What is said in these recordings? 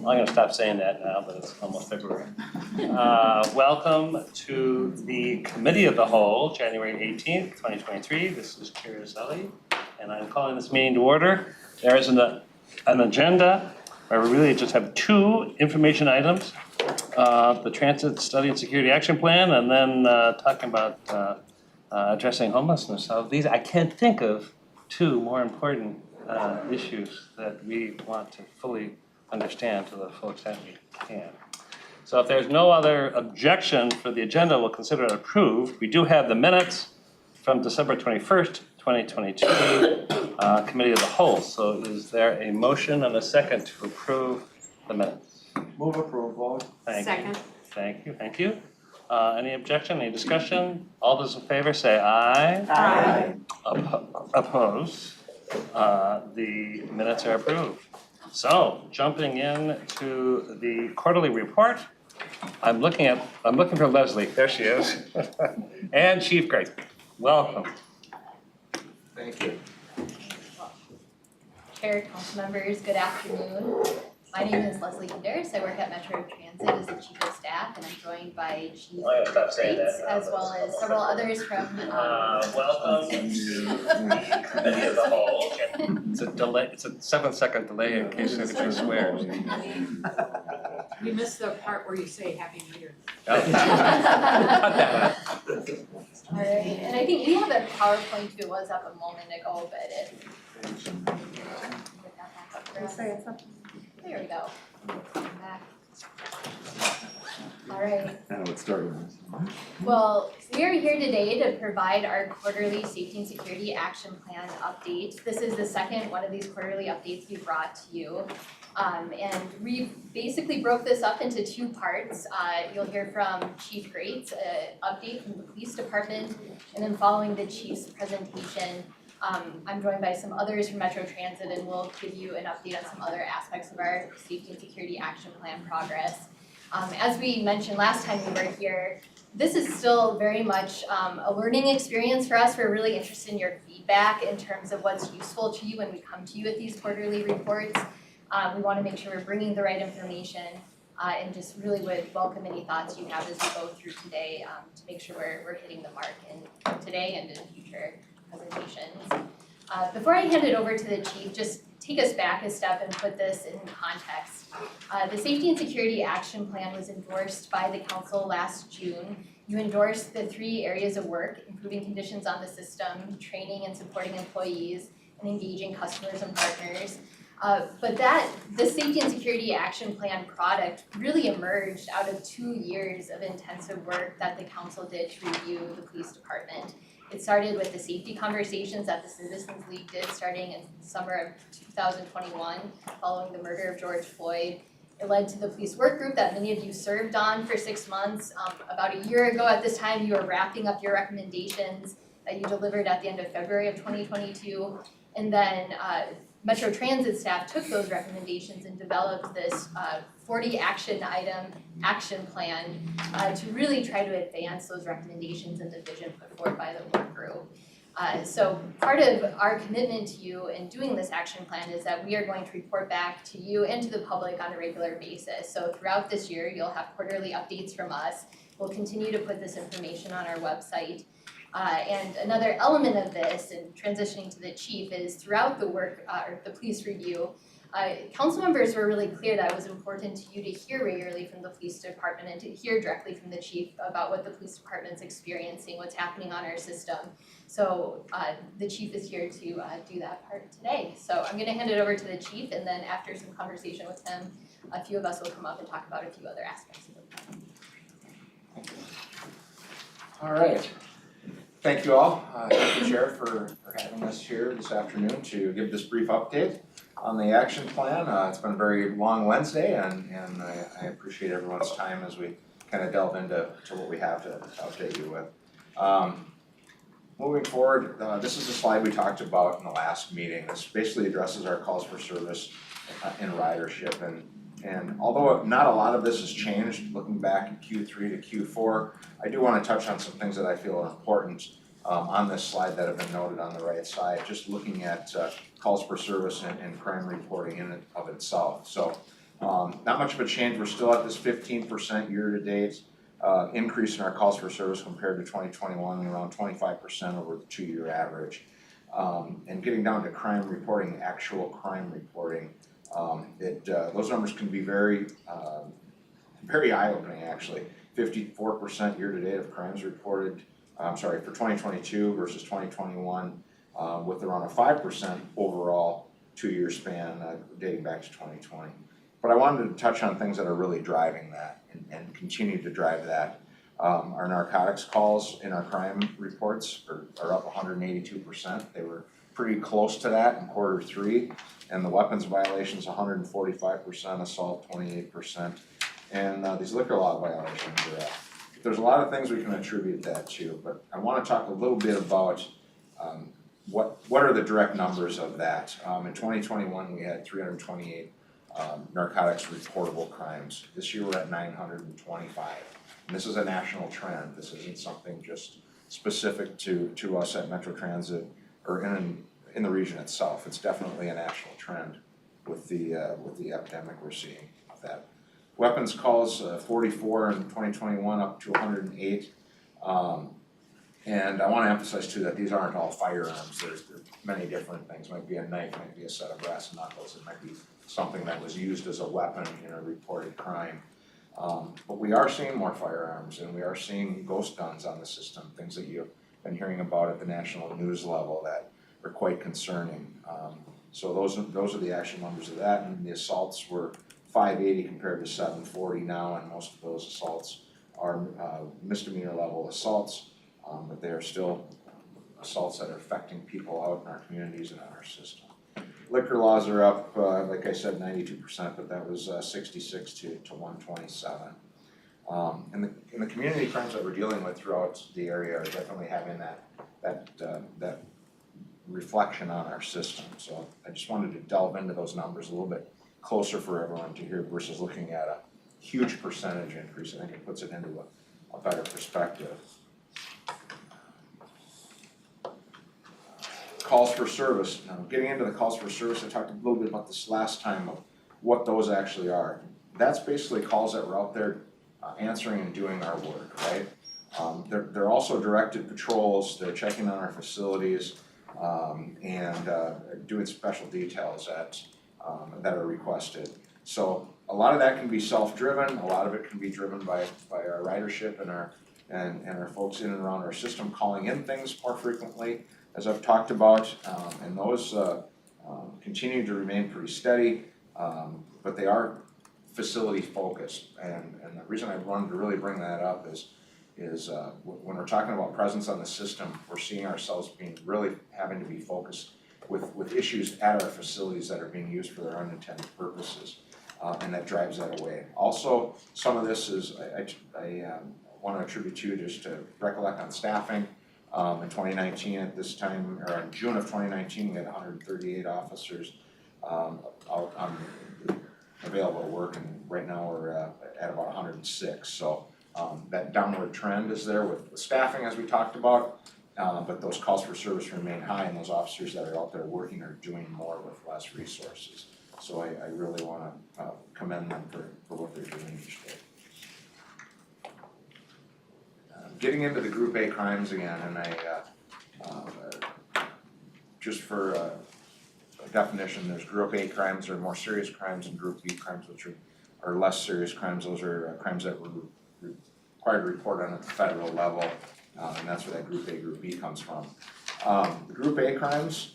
I'm gonna stop saying that now, but it's almost February. Welcome to the Committee of the Whole, January 18th, 2023. This is Chair Lesley, and I'm calling this meeting to order. There is an agenda where we really just have two information items. The Transit Study and Security Action Plan, and then talking about addressing homelessness. So these, I can't think of two more important issues that we want to fully understand to the full extent we can. So if there's no other objection for the agenda, we'll consider it approved. We do have the minutes from December 21st, 2022, Committee of the Whole. So is there a motion and a second to approve the minutes? Move approval. Second. Thank you. Any objection, any discussion? All those in favor say aye. Aye. Oppose? The minutes are approved. So, jumping in to the quarterly report, I'm looking for Lesley, there she is. And Chief Grates, welcome. Thank you. Chair, council members, good afternoon. My name is Lesley Kandaras. I work at Metro Transit as the Chief of Staff, and I'm joined by Chief Grates as well as several others from Welcome to the Committee of the Whole. It's a delay, it's a 7-second delay in case anybody swears. We missed the part where you say Happy New Year. All right, and I think we have a PowerPoint too. It was up a moment ago, but there we go. Back. All right. I know what started with. Well, we are here today to provide our quarterly safety and security action plan update. This is the second one of these quarterly updates we brought to you. And we basically broke this up into two parts. You'll hear from Chief Grates, an update from the police department, and then following the chief's presentation, I'm joined by some others from Metro Transit, and we'll give you an update on some other aspects of our safety and security action plan progress. As we mentioned last time we were here, this is still very much a learning experience for us. We're really interested in your feedback in terms of what's useful to you when we come to you with these quarterly reports. We want to make sure we're bringing the right information and just really would welcome any thoughts you have as we go through today to make sure we're hitting the mark in today and in future presentations. Before I hand it over to the chief, just take us back a step and put this in context. The Safety and Security Action Plan was endorsed by the council last June. You endorsed the 3 areas of work: improving conditions on the system, training and supporting employees, and engaging customers and partners. But the Safety and Security Action Plan product really emerged out of 2 years of intensive work that the council did to review the police department. It started with the safety conversations that the Citizens League did starting in summer of 2021 following the murder of George Floyd. It led to the police work group that many of you served on for 6 months. About a year ago at this time, you were wrapping up your recommendations that you delivered at the end of February of 2022. And then Metro Transit staff took those recommendations and developed this 40 action item action plan to really try to advance those recommendations and the vision put forward by the work group. So part of our commitment to you in doing this action plan is that we are going to report back to you and to the public on a regular basis. So throughout this year, you'll have quarterly updates from us. We'll continue to put this information on our website. And another element of this, and transitioning to the chief, is throughout the work, or the police review, council members were really clear that it was important to you to hear regularly from the police department and to hear directly from the chief about what the police department's experiencing, what's happening on our system. So the chief is here to do that part today. So I'm gonna hand it over to the chief, and then after some conversation with him, a few of us will come up and talk about a few other aspects of the plan. All right. Thank you all. Thank you, Chair, for having us here this afternoon to give this brief update on the action plan. It's been a very long Wednesday, and I appreciate everyone's time as we kind of delve into what we have to update you with. Moving forward, this is a slide we talked about in the last meeting. This basically addresses our calls for service and ridership. And although not a lot of this has changed, looking back at Q3 to Q4, I do want to touch on some things that I feel are important on this slide that have been noted on the right side, just looking at calls for service and crime reporting in and of itself. So Not much of a change, we're still at this 15% year-to-date increase in our calls for service compared to 2021, and around 25% over the 2-year average. And getting down to crime reporting, actual crime reporting, those numbers can be very eye-opening actually. 54% year-to-date of crimes reported, for 2022 versus 2021, with around a 5% overall 2-year span dating back to 2020. But I wanted to touch on things that are really driving that and continue to drive that. Our narcotics calls in our crime reports are up 182%. They were pretty close to that in Q3. And the weapons violations, 145%, assault 28%. And these liquor law violations are up. There's a lot of things we can attribute that to, but I want to talk a little bit about what are the direct numbers of that. In 2021, we had 328 narcotics reportable crimes. This year we're at 925. And this is a national trend. This isn't something just specific to us at Metro Transit or in the region itself. It's definitely a national trend with the epidemic we're seeing of that. Weapons calls, 44 in 2021, up to 108. And I want to emphasize too that these aren't all firearms. There's many different things. It might be a knife, it might be a set of brass knuckles, it might be something that was used as a weapon in a reported crime. But we are seeing more firearms, and we are seeing ghost guns on the system, things that you've been hearing about at the national news level that are quite concerning. So those are the actual numbers of that, and the assaults were 580 compared to 740 now, and most of those assaults are misdemeanor level assaults, but they are still assaults that are affecting people out in our communities and in our system. Liquor laws are up, like I said, 92%, but that was 66 to 127. And the community crimes that we're dealing with throughout the area are definitely having that reflection on our system. So I just wanted to delve into those numbers a little bit closer for everyone to hear versus looking at a huge percentage increase. I think it puts it into a better perspective. Calls for service. Now, getting into the calls for service, I talked a little bit about this last time of what those actually are. That's basically calls that we're out there answering and doing our work, right? They're also directed patrols. They're checking on our facilities and doing special details that are requested. So a lot of that can be self-driven. A lot of it can be driven by our ridership and our folks in and around our system calling in things more frequently, as I've talked about, and those continue to remain pretty steady, but they are facility focused. And the reason I wanted to really bring that up is when we're talking about presence on the system, we're seeing ourselves being really having to be focused with issues at our facilities that are being used for their unintended purposes, and that drives that away. Also, some of this is I want to attribute to just to recollect on staffing. In 2019 at this time, or in June of 2019, we had 138 officers out on available to work, and right now we're at about 106. So that downward trend is there with staffing, as we talked about, but those calls for service remain high, and those officers that are out there working are doing more with less resources. So I really want to commend them for what they're doing each day. Getting into the Group A crimes again, and just for a definition, there's Group A crimes are more serious crimes, and Group B crimes, which are less serious crimes. Those are crimes that we're required to report on at the federal level, and that's where that Group A, Group B comes from. The Group A crimes,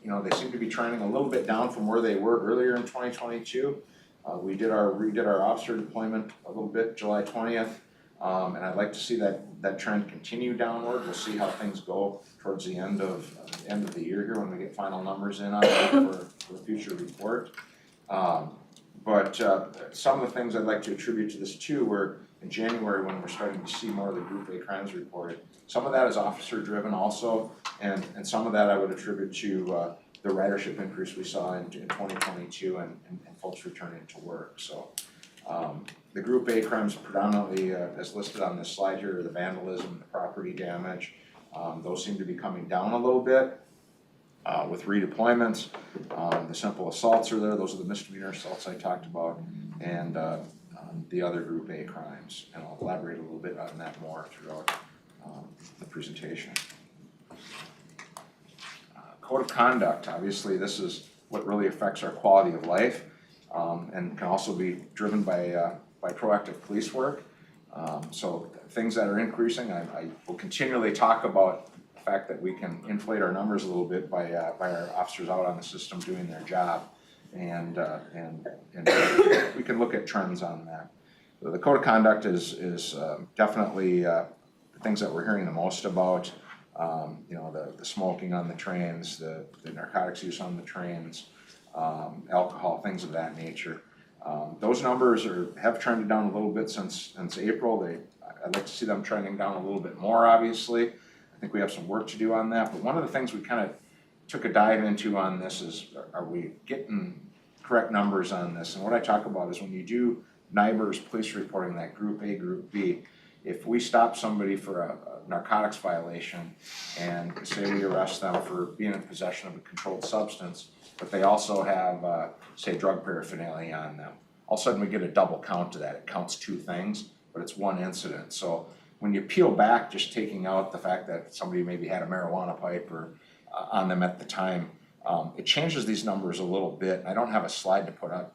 they seem to be trending a little bit down from where they were earlier in 2022. We redid our officer deployment a little bit July 20th. And I'd like to see that trend continue downward. We'll see how things go towards the end of the year here when we get final numbers in on it for the future report. But some of the things I'd like to attribute to this too were in January when we're starting to see more of the Group A crimes reported. Some of that is officer driven also, and some of that I would attribute to the ridership increase we saw in 2022 and folks returning to work. So. The Group A crimes predominantly, as listed on this slide here, are the vandalism, the property damage. Those seem to be coming down a little bit. with redeployments. The simple assaults are there, those are the misdemeanor assaults I talked about, and the other Group A crimes. And I'll elaborate a little bit on that more throughout the presentation. Code of conduct, obviously this is what really affects our quality of life, and can also be driven by proactive police work. So things that are increasing, I will continually talk about the fact that we can inflate our numbers a little bit by our officers out on the system doing their job, and we can look at trends on that. So the code of conduct is definitely the things that we're hearing the most about. The smoking on the trains, the narcotics use on the trains, alcohol, things of that nature. Those numbers have trended down a little bit since April. I'd like to see them trending down a little bit more, obviously. I think we have some work to do on that, but one of the things we kind of took a dive into on this is, are we getting correct numbers on this? And what I talk about is when you do NIBRS police reporting, that Group A, Group B, if we stop somebody for a narcotics violation and say we arrest them for being in possession of a controlled substance, but they also have, say, drug paraphernalia on them, all of a sudden we get a double count to that. It counts two things, but it's one incident. So when you peel back, just taking out the fact that somebody maybe had a marijuana pipe or on them at the time, it changes these numbers a little bit. I don't have a slide to put up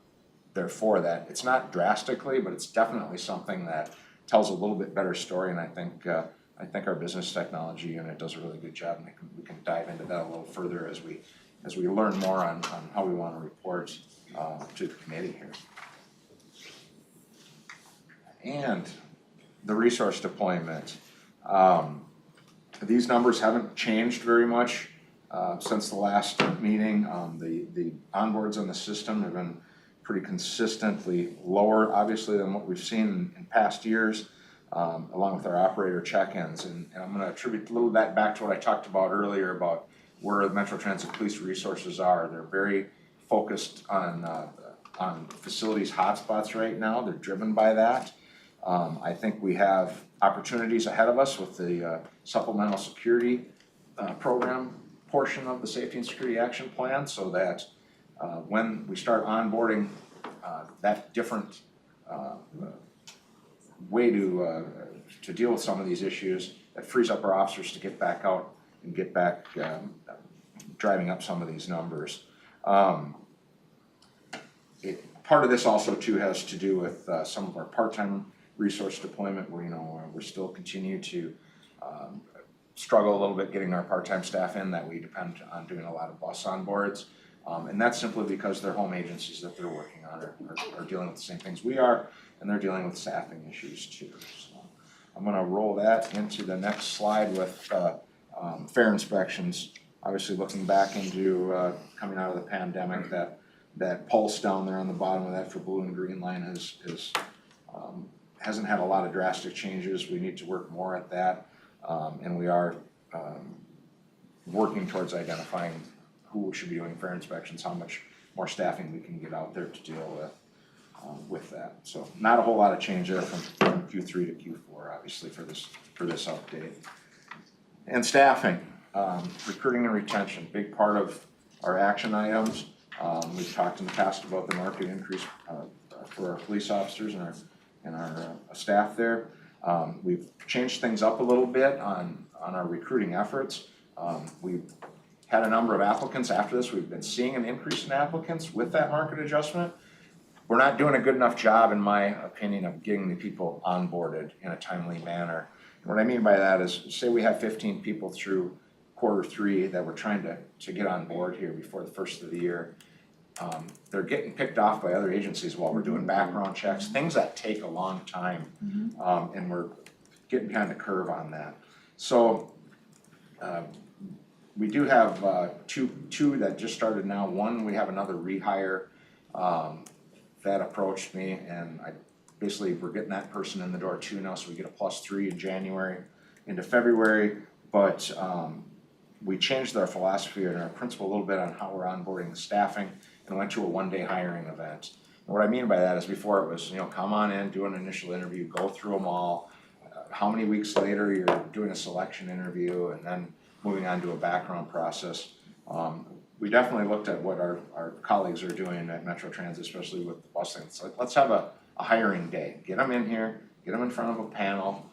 there for that. It's not drastically, but it's definitely something that tells a little bit better story, and I think our business technology unit does a really good job, and we can dive into that a little further as we learn more on how we want to report to the committee here. And the resource deployment. These numbers haven't changed very much since the last meeting. The onboards on the system have been pretty consistently lower, obviously, than what we've seen in past years, along with our operator check-ins. And I'm going to attribute a little of that back to what I talked about earlier about where the Metro Transit police resources are. They're very focused on facilities hotspots right now. They're driven by that. I think we have opportunities ahead of us with the supplemental security program portion of the Safety and Security Action Plan, so that when we start onboarding that different way to deal with some of these issues, that frees up our officers to get back out and get back driving up some of these numbers. Part of this also too has to do with some of our part-time resource deployment, where we're still continue to struggle a little bit getting our part-time staff in, that we depend on doing a lot of bus onboards. And that's simply because their home agencies that they're working on are dealing with the same things we are, and they're dealing with staffing issues too. So I'm going to roll that into the next slide with fare inspections. Obviously looking back into coming out of the pandemic, that pulse down there on the bottom of that for blue and green line hasn't had a lot of drastic changes. We need to work more at that, and we are working towards identifying who should be doing fare inspections, how much more staffing we can get out there to deal with that. So not a whole lot of change there from Q3 to Q4, obviously, for this update. And staffing, recruiting and retention, big part of our action items. We've talked in the past about the market increase for our police officers and our staff there. We've changed things up a little bit on our recruiting efforts. We've had a number of applicants after this. We've been seeing an increase in applicants with that market adjustment. We're not doing a good enough job, in my opinion, of getting the people onboarded in a timely manner. And what I mean by that is, say we have 15 people through Q3 that we're trying to get on board here before the first of the year. They're getting picked off by other agencies while we're doing background checks, things that take a long time, and we're getting behind the curve on that. So we do have two that just started now. One, we have another rehire that approached me, and we're getting that person in the door too now, so we get a +3 in January into February. But we changed our philosophy and our principle a little bit on how we're onboarding the staffing, and went to a one-day hiring event. And what I mean by that is, before it was, come on in, do an initial interview, go through them all. How many weeks later you're doing a selection interview, and then moving on to a background process. We definitely looked at what our colleagues are doing at Metro Transit, especially with the busing. It's like, let's have a hiring day, get them in here, get them in front of a panel.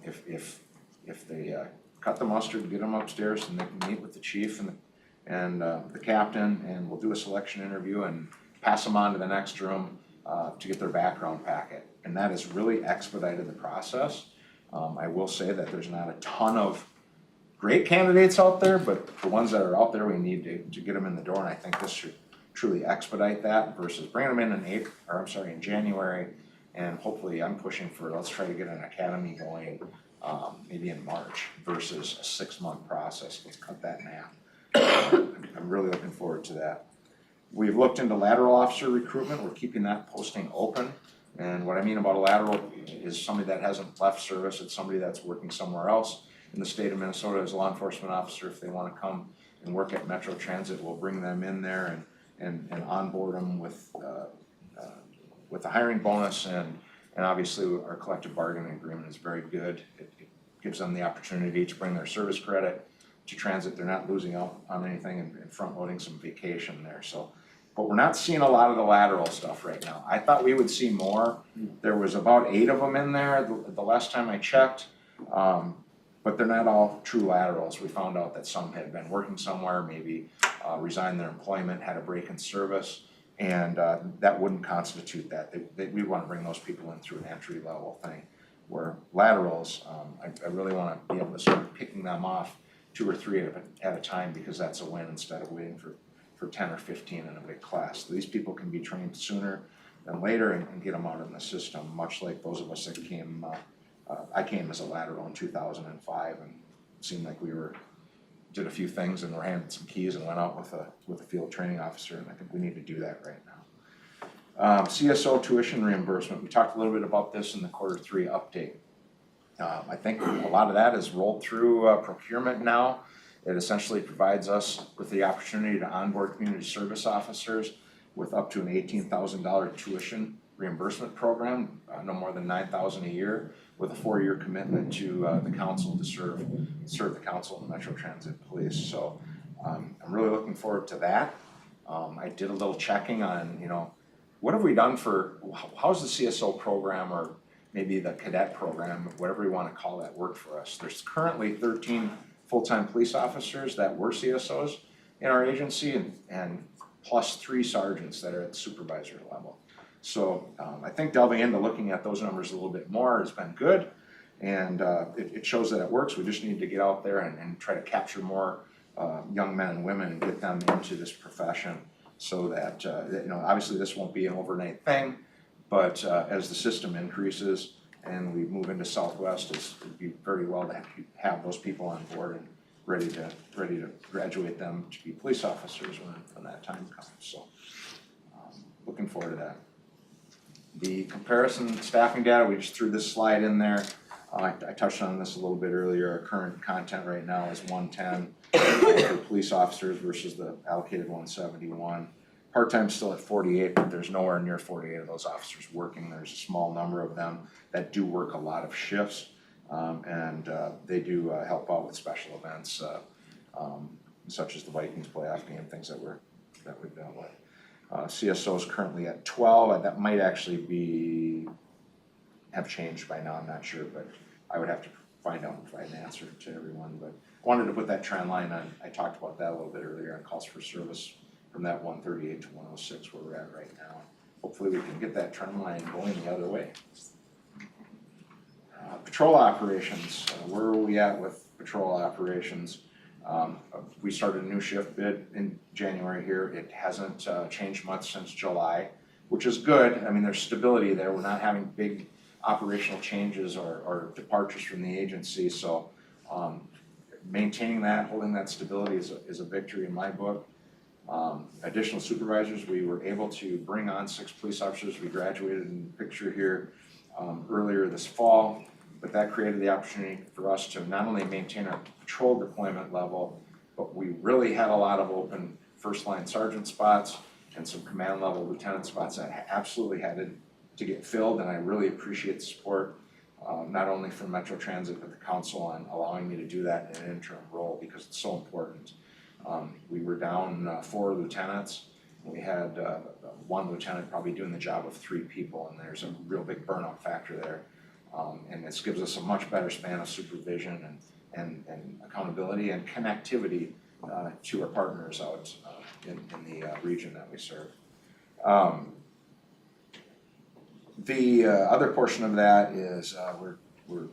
If they cut the mustard, get them upstairs and they can meet with the chief and the captain, and we'll do a selection interview and pass them on to the next room to get their background packet. And that has really expedited the process. I will say that there's not a ton of great candidates out there, but the ones that are out there, we need to get them in the door, and I think this should truly expedite that versus bringing them in January, and hopefully I'm pushing for, let's try to get an academy going maybe in March versus a 6-month process. Let's cut that in half. I'm really looking forward to that. We've looked into lateral officer recruitment. We're keeping that posting open. And what I mean about a lateral is somebody that hasn't left service. It's somebody that's working somewhere else in the state of Minnesota as a law enforcement officer. If they want to come and work at Metro Transit, we'll bring them in there and onboard them with a hiring bonus, and obviously our collective bargaining agreement is very good. It gives them the opportunity to bring their service credit to transit. They're not losing out on anything and front loading some vacation there. So, but we're not seeing a lot of the lateral stuff right now. I thought we would see more. There was about 8 of them in there the last time I checked. But they're not all true laterals. We found out that some had been working somewhere, maybe resigned their employment, had a break in service, and that wouldn't constitute that. We want to bring those people in through an entry level thing. Where laterals, I really want to be able to start picking them off 2 or 3 at a time, because that's a win instead of waiting for 10 or 15 in a big class. These people can be trained sooner than later and get them out in the system, much like those of us that came. I came as a lateral in 2005, and it seemed like we did a few things and were handed some keys and went out with a field training officer, and I think we need to do that right now. CSO tuition reimbursement, we talked a little bit about this in the Q3 update. I think a lot of that is rolled through procurement now. It essentially provides us with the opportunity to onboard community service officers with up to an $18,000 tuition reimbursement program, no more than $9,000 a year, with a 4-year commitment to the council to serve the council and the Metro Transit Police. So I'm really looking forward to that. I did a little checking on, what have we done how's the CSO program, or maybe the cadet program, whatever you want to call that, work for us. There's currently 13 full-time police officers that were CSOs in our agency, and plus 3 sergeants that are at the supervisor level. So I think delving into looking at those numbers a little bit more has been good, and it shows that it works. We just need to get out there and try to capture more young men and women and get them into this profession, so that obviously this won't be an overnight thing, but as the system increases and we move into Southwest, it'd be very well to have those people on board and ready to graduate them to be police officers when that time comes. So looking forward to that. The comparison staffing data, we just threw this slide in there. I touched on this a little bit earlier. Our current content right now is 110 for police officers versus the allocated 171. Part-time still at 48, but there's nowhere near 48 of those officers working. There's a small number of them that do work a lot of shifts, and they do help out with special events, such as the Vikings playoff game, things that we've dealt with. CSO is currently at 12. That might actually have changed by now, I'm not sure, but I would have to find out and provide an answer to everyone. But I wanted to put that trend line on. I talked about that a little bit earlier on calls for service, from that 138 to 106 where we're at right now. Hopefully we can get that trend line going the other way. Patrol operations, where are we at with patrol operations? We started a new shift bid in January here. It hasn't changed much since July, which is good. I mean, there's stability there. We're not having big operational changes or departures from the agency. So maintaining that, holding that stability is a victory in my book. Additional supervisors, we were able to bring on 6 police officers. We graduated in the picture here earlier this fall, but that created the opportunity for us to not only maintain our patrol deployment level, but we really had a lot of open first line sergeant spots and some command level lieutenant spots that absolutely had to get filled, and I really appreciate the support not only from Metro Transit but the council on allowing me to do that in an interim role, because it's so important. We were down 4 lieutenants. We had 1 lieutenant probably doing the job of 3 people, and there's a real big burnout factor there. And this gives us a much better span of supervision and accountability and connectivity to our partners out in the region that we serve. The other portion of that is we're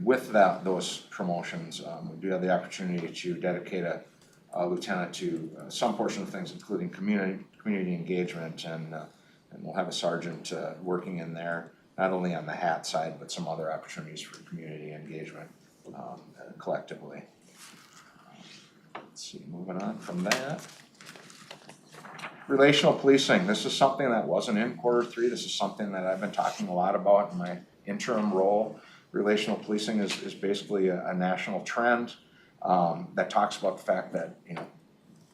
with those promotions, we do have the opportunity to dedicate a lieutenant to some portion of things, including community engagement, and we'll have a sergeant working in there, not only on the hat side, but some other opportunities for community engagement collectively. Let's see, moving on from that. Relational policing, this is something that wasn't in Q3. This is something that I've been talking a lot about in my interim role. Relational policing is basically a national trend that talks about the fact that, you know,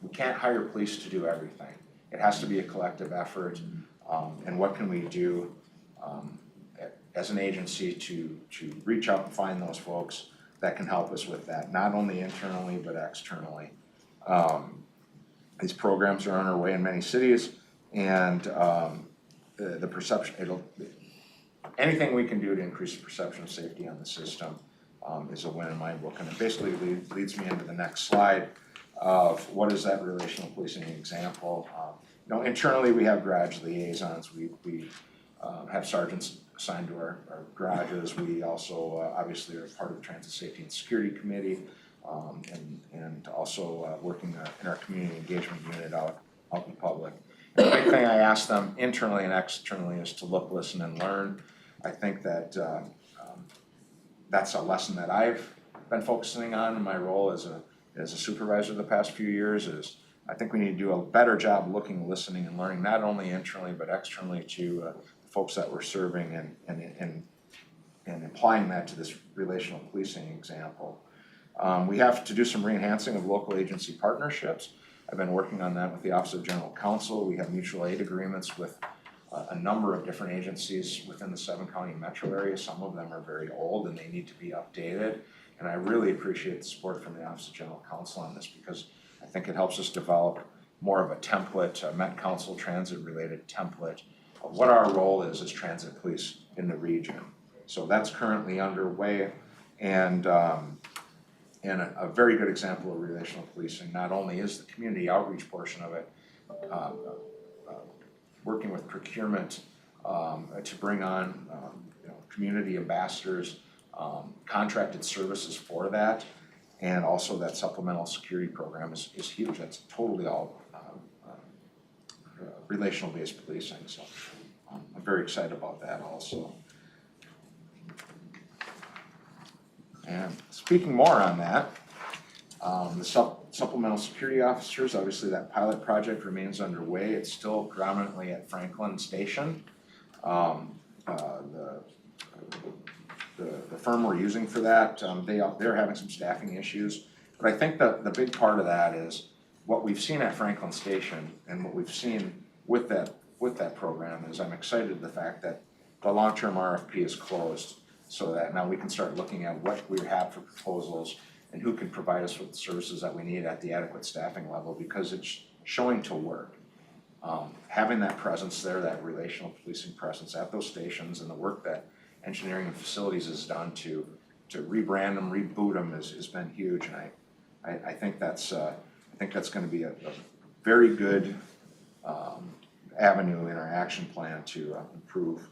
we can't hire police to do everything. It has to be a collective effort, and what can we do as an agency to reach out and find those folks that can help us with that, not only internally but externally. These programs are underway in many cities, and the perception, anything we can do to increase the perception of safety on the system is a win in my book. And it basically leads me into the next slide of what is that relational policing example. You know, internally we have garage liaisons. We have sergeants assigned to our garages. We also obviously are part of the Transit Safety and Security Committee, and also working in our community engagement unit out in public. And the big thing I ask them internally and externally is to look, listen, and learn. I think that that's a lesson that I've been focusing on in my role as a supervisor the past few years. Is I think we need to do a better job looking, listening, and learning, not only internally but externally to folks that we're serving, and applying that to this relational policing example. We have to do some re-enhancing of local agency partnerships. I've been working on that with the Office of General Counsel. We have mutual aid agreements with a number of different agencies within the 7-county metro area. Some of them are very old and they need to be updated. And I really appreciate the support from the Office of General Counsel on this, because I think it helps us develop more of a template, a Met Council transit related template of what our role is as transit police in the region. So that's currently underway, and a very good example of relational policing not only is the community outreach portion of it, working with procurement to bring on community ambassadors, contracted services for that, and also that supplemental security program is huge. That's totally all relational based policing, so I'm very excited about that also. And speaking more on that, the supplemental security officers, obviously that pilot project remains underway. It's still predominantly at Franklin Station. The firm we're using for that, they're having some staffing issues. But I think the big part of that is what we've seen at Franklin Station, and what we've seen with that program is I'm excited at the fact that the long-term RFP is closed, so that now we can start looking at what we have for proposals and who can provide us with the services that we need at the adequate staffing level, because it's showing to work. Having that presence there, that relational policing presence at those stations, and the work that engineering and facilities has done to rebrand them, reboot them has been huge, and I think that's going to be a very good avenue in our action plan to improve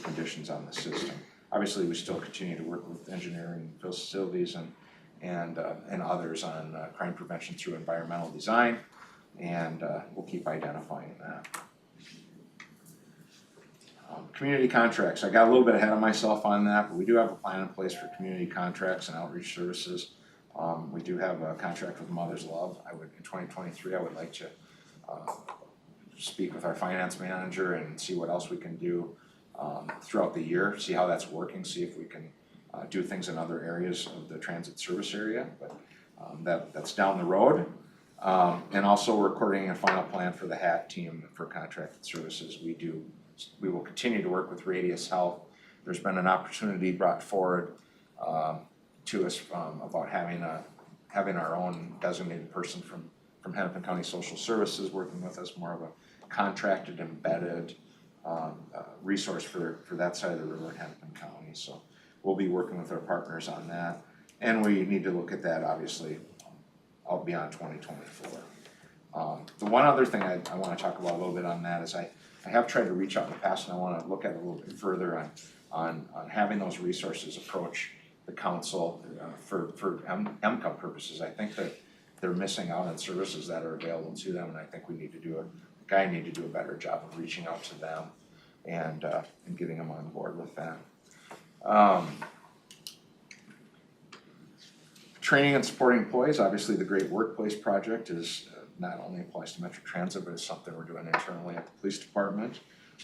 conditions on the system. Obviously, we still continue to work with engineering facilities and others on crime prevention through environmental design, and we'll keep identifying that. Community contracts, I got a little bit ahead of myself on that, but we do have a plan in place for community contracts and outreach services. We do have a contract with Mother's Love. In 2023, I would like to speak with our finance manager and see what else we can do throughout the year, see how that's working, see if we can do things in other areas of the transit service area, but that's down the road. And also we're coordinating a final plan for the HAT team for contracted services. We will continue to work with Radius Health. There's been an opportunity brought forward to us about having having our own designated person from Hennepin County Social Services working with us, more of a contracted, embedded resource for that side of the river in Hennepin County. So we'll be working with our partners on that. And we need to look at that, obviously, out beyond 2024. The one other thing I want to talk about a little bit on that is I have tried to reach out in the past, and I want to look at it a little bit further on having those resources approach the council for MCOM purposes. I think that they're missing out on services that are available to them, and I think we need to do a better job of reaching out to them and getting them on board with that. Training and supporting employees, obviously the Great Workplace Project is not only applies to Metro Transit, but it's something we're doing internally at the police department.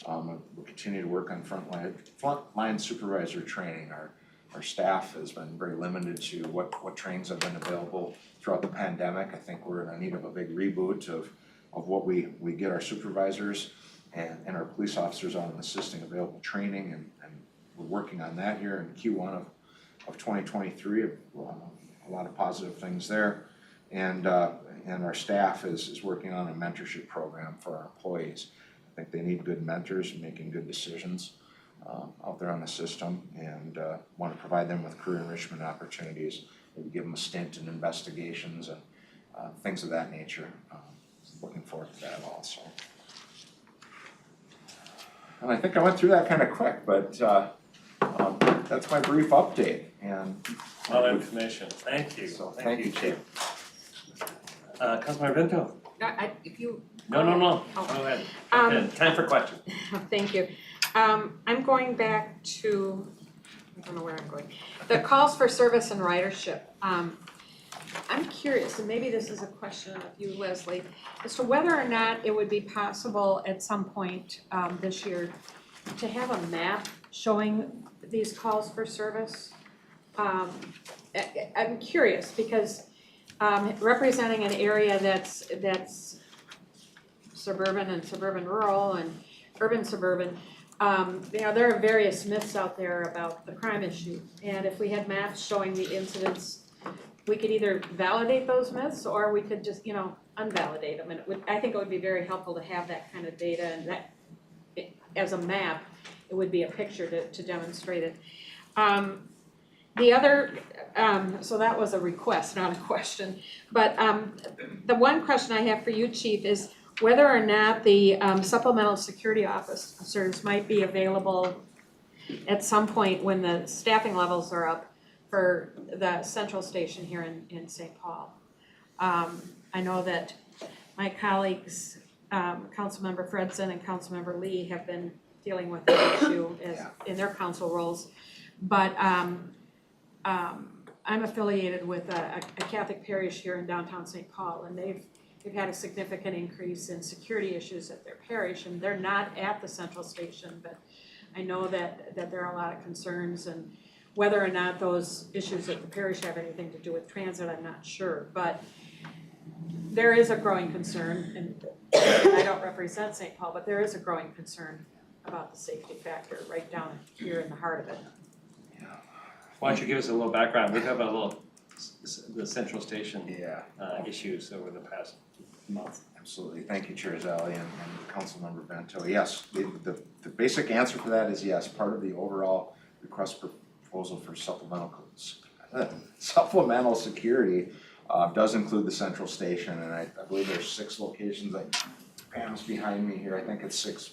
We'll continue to work on frontline supervisor training. Our staff has been very limited to what trainings have been available throughout the pandemic. I think we're in need of a big reboot of what we get our supervisors and our police officers on assisting available training, and we're working on that here in Q1 of 2023. A lot of positive things there, and our staff is working on a mentorship program for our employees. I think they need good mentors making good decisions out there on the system, and want to provide them with career enrichment opportunities, maybe give them a stint in investigations and things of that nature. Looking forward to that also. And I think I went through that kind of quick, but that's my brief update. And a lot of information. Thank you. So thank you, Chief. Councilmember Vento. If you. No. Oh. Go ahead. Okay, time for questions. Thank you. I'm going back to, I don't know where I'm going. The calls for service and ridership. I'm curious, and maybe this is a question of you, Lesley, as to whether or not it would be possible at some point this year to have a map showing these calls for service. I'm curious because representing an area that's suburban and suburban rural and urban suburban, there are various myths out there about the crime issue, and if we had maps showing the incidents, we could either validate those myths or we could just, unvalidate them. And I think it would be very helpful to have that kind of data, and that as a map, it would be a picture to demonstrate it. The other, so that was a request, not a question. But the one question I have for you, Chief, is whether or not the supplemental security officers might be available at some point when the staffing levels are up for the central station here in St. Paul. I know that my colleagues, Councilmember Fredson and Councilmember Lee, have been dealing with that issue in their council roles, but I'm affiliated with a Catholic parish here in downtown St. Paul, and they've had a significant increase in security issues at their parish, and they're not at the central station, but I know that there are a lot of concerns, and whether or not those issues at the parish have anything to do with transit, I'm not sure, but there is a growing concern, and I don't represent St. Paul, but there is a growing concern about the safety factor right down here in the heart of it. Why don't you give us a little background? We have the central station issues over the past month. Absolutely. Thank you, Chair Zally and Councilmember Bento. Yes, the basic answer for that is yes. Part of the overall request proposal for supplemental security does include the central station, and I believe there's 6 locations. Pam's behind me here. I think it's 6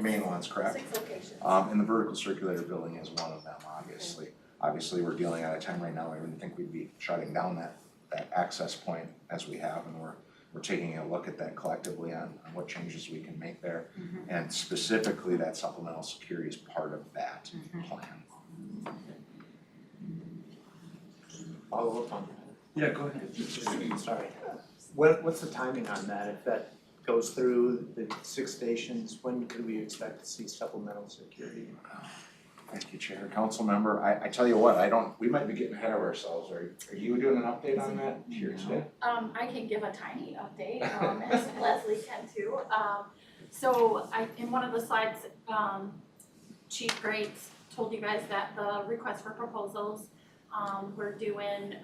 main ones, correct? 6 locations. And the vertical circulator building is one of them, obviously. Obviously, we're dealing at a time right now. I wouldn't think we'd be shutting down that access point as we have, and we're taking a look at that collectively on what changes we can make there. And specifically, that supplemental security is part of that plan. Follow up on that. Yeah, go ahead. Sorry. What's the timing on that? If that goes through the 6 stations, when could we expect to see supplemental security? Thank you, Chair. Council member, I tell you what, we might be getting ahead of ourselves. Are you doing an update on that here today? I can give a tiny update, as Lesley can too. So in one of the slides, Chief Grates told you guys that the request for proposals we're doing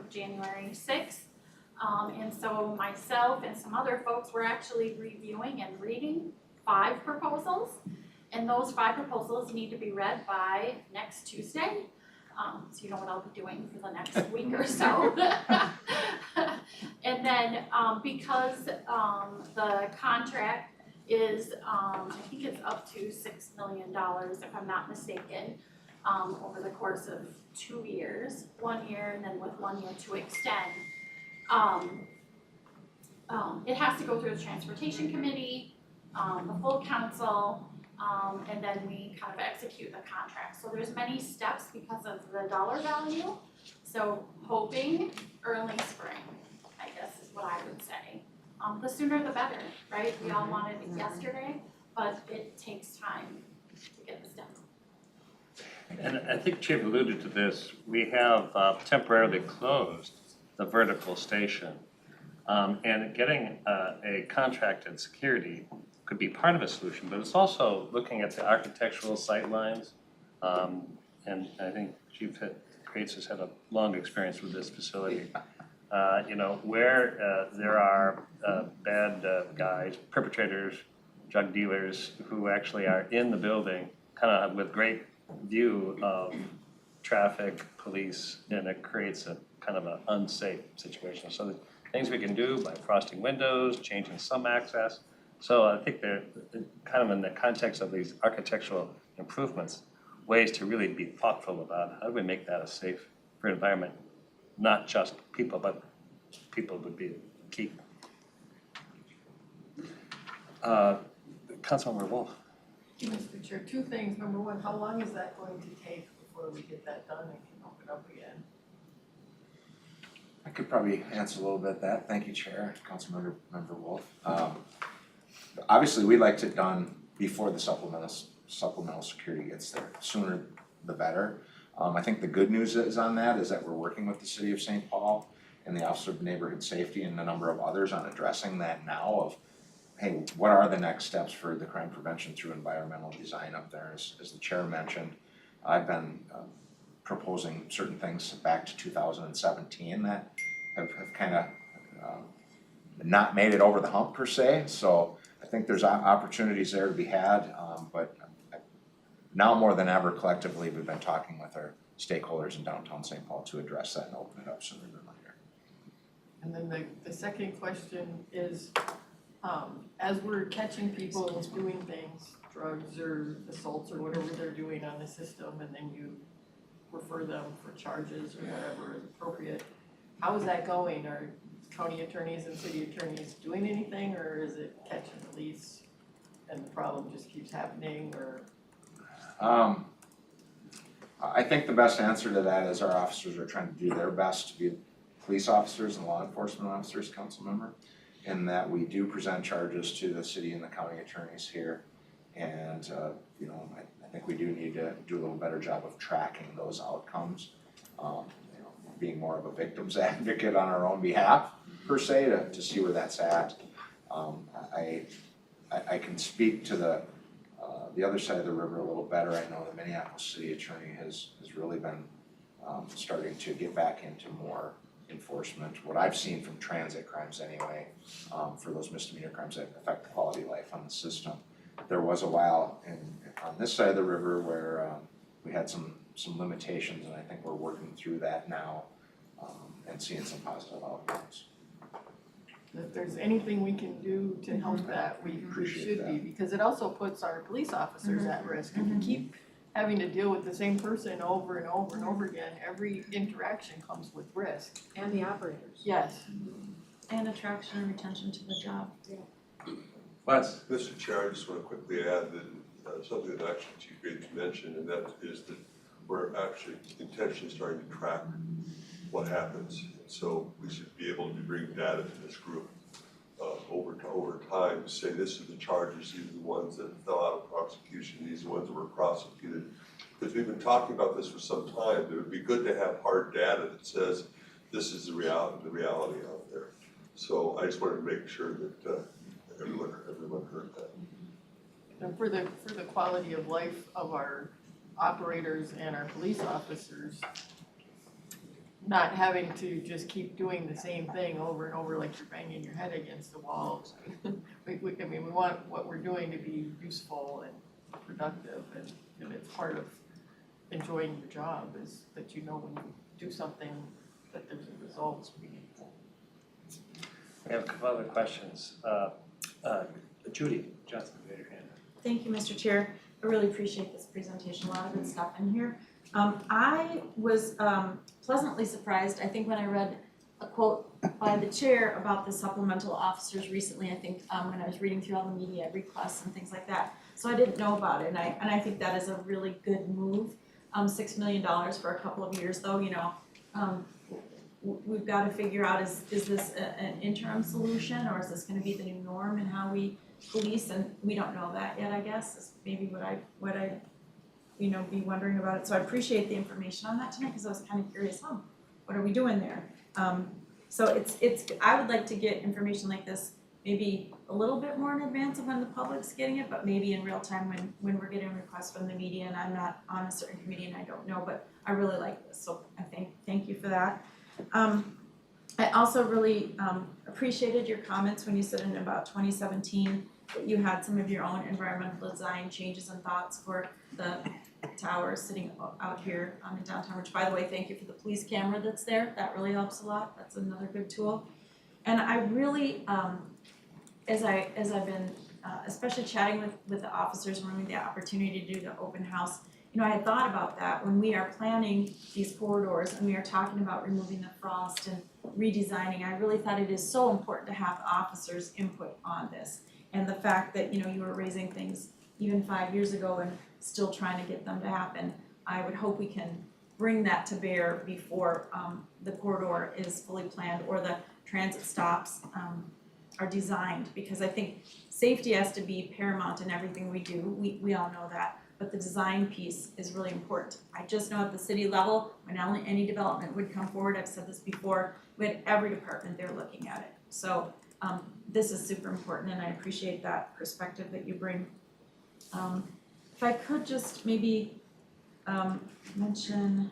January 6th. And so myself and some other folks were actually reviewing and reading 5 proposals. And those 5 proposals need to be read by next Tuesday. So you know what I'll be doing for the next week or so. And then because the contract is, I think it's up to $6 million, if I'm not mistaken, over the course of 2 years, 1 year, and then with 1 year to extend. It has to go through the transportation committee, the full council, and then we kind of execute the contract. So there's many steps because of the dollar value. So hoping early spring, I guess is what I would say. The sooner the better, right? We all wanted it yesterday, but it takes time to get this done. And I think Chief alluded to this, we have temporarily closed the vertical station. And getting a contracted security could be part of a solution, but it's also looking at the architectural sight lines. And I think Chief Grates has had a long experience with this facility. You know, where there are bad guys, perpetrators, drug dealers who actually are in the building, kind of with great view of traffic, police, and it creates a kind of an unsafe situation. So the things we can do by frosting windows, changing some access. So I think they're kind of in the context of these architectural improvements, ways to really be thoughtful about how do we make that a safer environment, not just people, but people would be key. Councilmember Wolf. Mr. Chair, 2 things. Number 1, how long is that going to take before we get that done and can open up again? I could probably answer a little bit of that. Thank you, Chair, Councilmember Wolf. Obviously, we'd like it done before the supplemental security gets there. Sooner the better. I think the good news is on that is that we're working with the City of St. Paul and the Office of Neighborhood Safety and a number of others on addressing that now of, hey, what are the next steps for the crime prevention through environmental design up there? As the Chair mentioned, I've been proposing certain things back to 2017 that have kind of not made it over the hump per se. So I think there's opportunities there to be had, but now more than ever collectively we've been talking with our stakeholders in downtown St. Paul to address that and open it up sooner than later. And then the second question is, as we're catching people doing things, drugs or assaults or whatever they're doing on the system, and then you refer them for charges or whatever is appropriate, how is that going? Are county attorneys and city attorneys doing anything, or is it catch and release and the problem just keeps happening, or? I think the best answer to that is our officers are trying to do their best to be police officers and law enforcement officers, council member, in that we do present charges to the city and the county attorneys here. And, you know, I think we do need to do a little better job of tracking those outcomes. You know, being more of a victim's advocate on our own behalf, per se, to see where that's at. I can speak to the other side of the river a little better. I know the Minneapolis city attorney has really been starting to get back into more enforcement. What I've seen from transit crimes anyway, for those misdemeanor crimes that affect the quality of life on the system. There was a while on this side of the river where we had some limitations, and I think we're working through that now and seeing some positive outcomes. If there's anything we can do to help that, we should be, because it also puts our police officers at risk. If you keep having to deal with the same person over and over and over again, every interaction comes with risk. And the operators. Yes. And attraction and retention to the job. Les. Mr. Chair, I just want to quickly add that something that actually Chief Grates mentioned, and that is that we're actually intentionally starting to track what happens. So we should be able to bring data to this group over time to say this are the charges, these are the ones that fell out of prosecution, these are the ones that were prosecuted. Because we've been talking about this for some time, it would be good to have hard data that says this is the reality out there. So I just wanted to make sure that everyone heard that. And for the quality of life of our operators and our police officers, not having to just keep doing the same thing over and over like you're banging your head against the wall. We want what we're doing to be useful and productive, and it's part of enjoying your job is that you know when you do something that there's a result. We have a couple other questions. Judy Johnson, raise your hand. Thank you, Mr. Chair. I really appreciate this presentation, a lot of good stuff in here. I was pleasantly surprised, I think when I read a quote by the chair about the supplemental officers recently, I think when I was reading through all the media requests and things like that. So I didn't know about it, and I think that is a really good move. $6 million for a couple of years though, you know, we've got to figure out is this an interim solution, or is this going to be the new norm in how we police? And we don't know that yet, I guess, is maybe what I you know, be wondering about it. So I appreciate the information on that tonight, because I was kind of curious, what are we doing there? So it's I would like to get information like this maybe a little bit more in advance of when the public's getting it, but maybe in real time when we're getting requests from the media and I'm not on a certain committee and I don't know, but I really like this, so I thank you for that. I also really appreciated your comments when you said in about 2017 that you had some of your own environmental design changes and thoughts for the tower sitting out here in downtown, which by the way, thank you for the police camera that's there, that really helps a lot, that's another good tool. And I really, as I've been especially chatting with the officers when we had the opportunity to do the open house, you know, I had thought about that when we are planning these corridors and we are talking about removing the frost and redesigning. I really thought it is so important to have the officers' input on this. And the fact that, you know, you were raising things even 5 years ago and still trying to get them to happen, I would hope we can bring that to bear before the corridor is fully planned or the transit stops are designed, because I think safety has to be paramount in everything we do. We all know that, but the design piece is really important. I just know at the city level, when any development would come forward, I've said this before, we had every department there looking at it. So this is super important, and I appreciate that perspective that you bring. If I could just maybe mention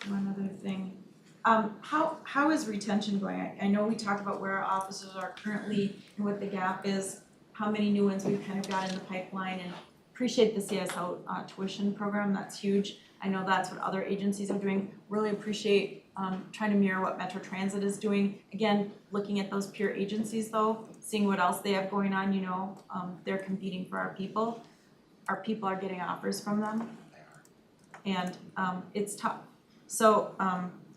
one other thing. How is retention going? I know we talked about where our officers are currently and what the gap is, how many new ones we've kind of got in the pipeline, and appreciate the CSO tuition program, that's huge. I know that's what other agencies are doing. Really appreciate trying to mirror what Metro Transit is doing. Again, looking at those peer agencies though, seeing what else they have going on, you know, they're competing for our people. Our people are getting offers from them. And it's tough. So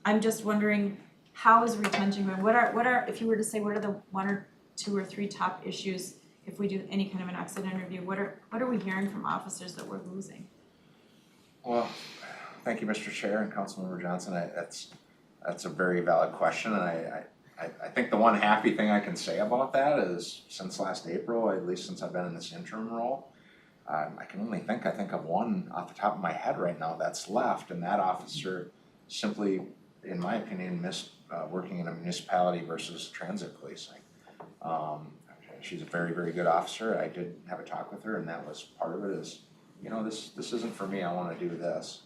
I'm just wondering, how is retention going? What are, if you were to say, what are the 1 or 2 or 3 top issues if we do any kind of an exit interview? What are we hearing from officers that we're losing? Well, thank you, Mr. Chair and Councilmember Johnson. That's a very valid question, and I think the one happy thing I can say about that is since last April, at least since I've been in this interim role, I can only think of one off the top of my head right now that's left, and that officer simply, in my opinion, missed working in a municipality versus transit policing. She's a very, very good officer. I did have a talk with her, and that was part of it is, you know, this isn't for me, I wanna do this.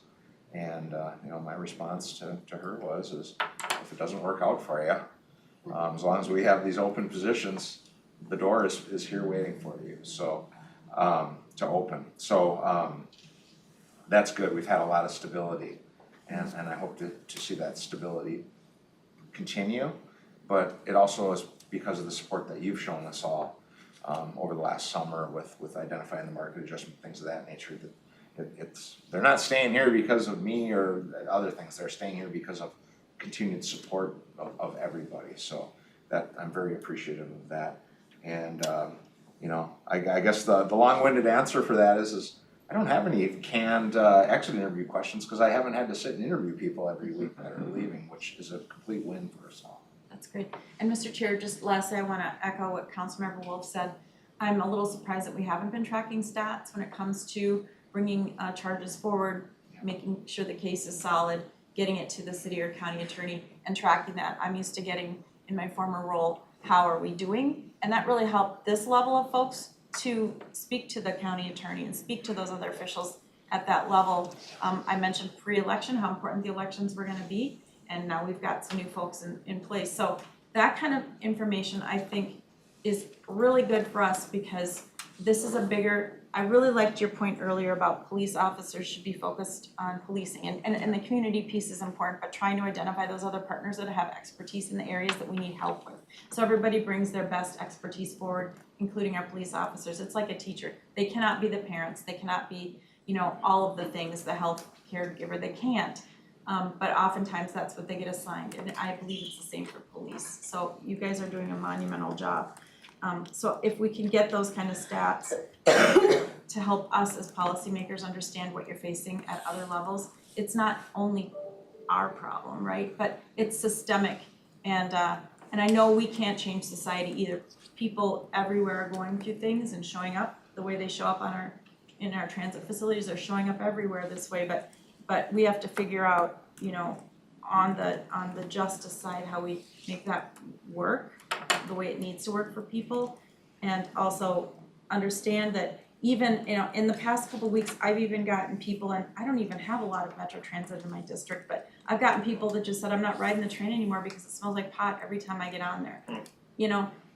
And you know, my response to her was if it doesn't work out for you, as long as we have these open positions, the door is here waiting for you, so to open. So that's good. We've had a lot of stability, and I hope to see that stability continue. But it also is because of the support that you've shown us all over the last summer with identifying the market adjustment, things of that nature. That they're not staying here because of me or other things. They're staying here because of continued support of everybody. So that I'm very appreciative of that. And you know, I guess the long-winded answer for that is I don't have any canned exit interview questions because I haven't had to sit and interview people every week that are leaving, which is a complete win for us all. That's great. And Mr. Chair, just lastly, I want to echo what Councilmember Wolf said. I'm a little surprised that we haven't been tracking stats when it comes to bringing charges forward, making sure the case is solid, getting it to the city or county attorney, and tracking that. I'm used to getting, in my former role, how are we doing? And that really helped this level of folks to speak to the county attorney and speak to those other officials at that level. I mentioned pre-election, how important the elections were going to be. and now we've got some new folks in place. So that kind of information, I think, is really good for us because this is a bigger, I really liked your point earlier about police officers should be focused on policing, and the community piece is important, but trying to identify those other partners that have expertise in the areas that we need help with. So everybody brings their best expertise forward, including our police officers. It's like a teacher. They cannot be the parents, they cannot be, all of the things, the health caregiver, they can't. But oftentimes that's what they get assigned, and I believe it's the same for police. So you guys are doing a monumental job. So if we can get those kind of stats to help us as policymakers understand what you're facing at other levels, it's not only our problem, right? But it's systemic, and I know we can't change society either. People everywhere are going through things and showing up the way they show up in our transit facilities are showing up everywhere this way, but we have to figure out, on the justice side, how we make that work the way it needs to work for people, and also understand that even, in the past couple of weeks, I've even gotten people, and I don't even have a lot of Metro Transit in my district, but I've gotten people that just said, I'm not riding the train anymore because it smells like pot every time I get on there.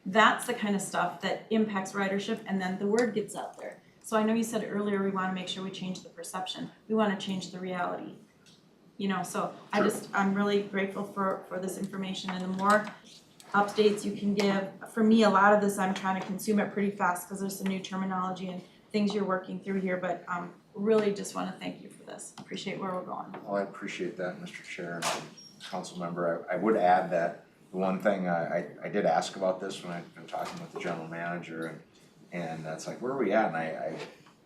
That's the kind of stuff that impacts ridership, and then the word gets out there. So I know you said earlier we want to make sure we change the perception. We want to change the reality. So I'm really grateful for this information, and the more updates you can give. For me, a lot of this, I'm trying to consume it pretty fast because there's some new terminology and things you're working through here, but really just want to thank you for this. Appreciate where we're going. Well, I appreciate that, Mr. Chair and Council Member. I would add that the one thing I did ask about this when I've been talking with the general manager, and that's like, where are we at? And I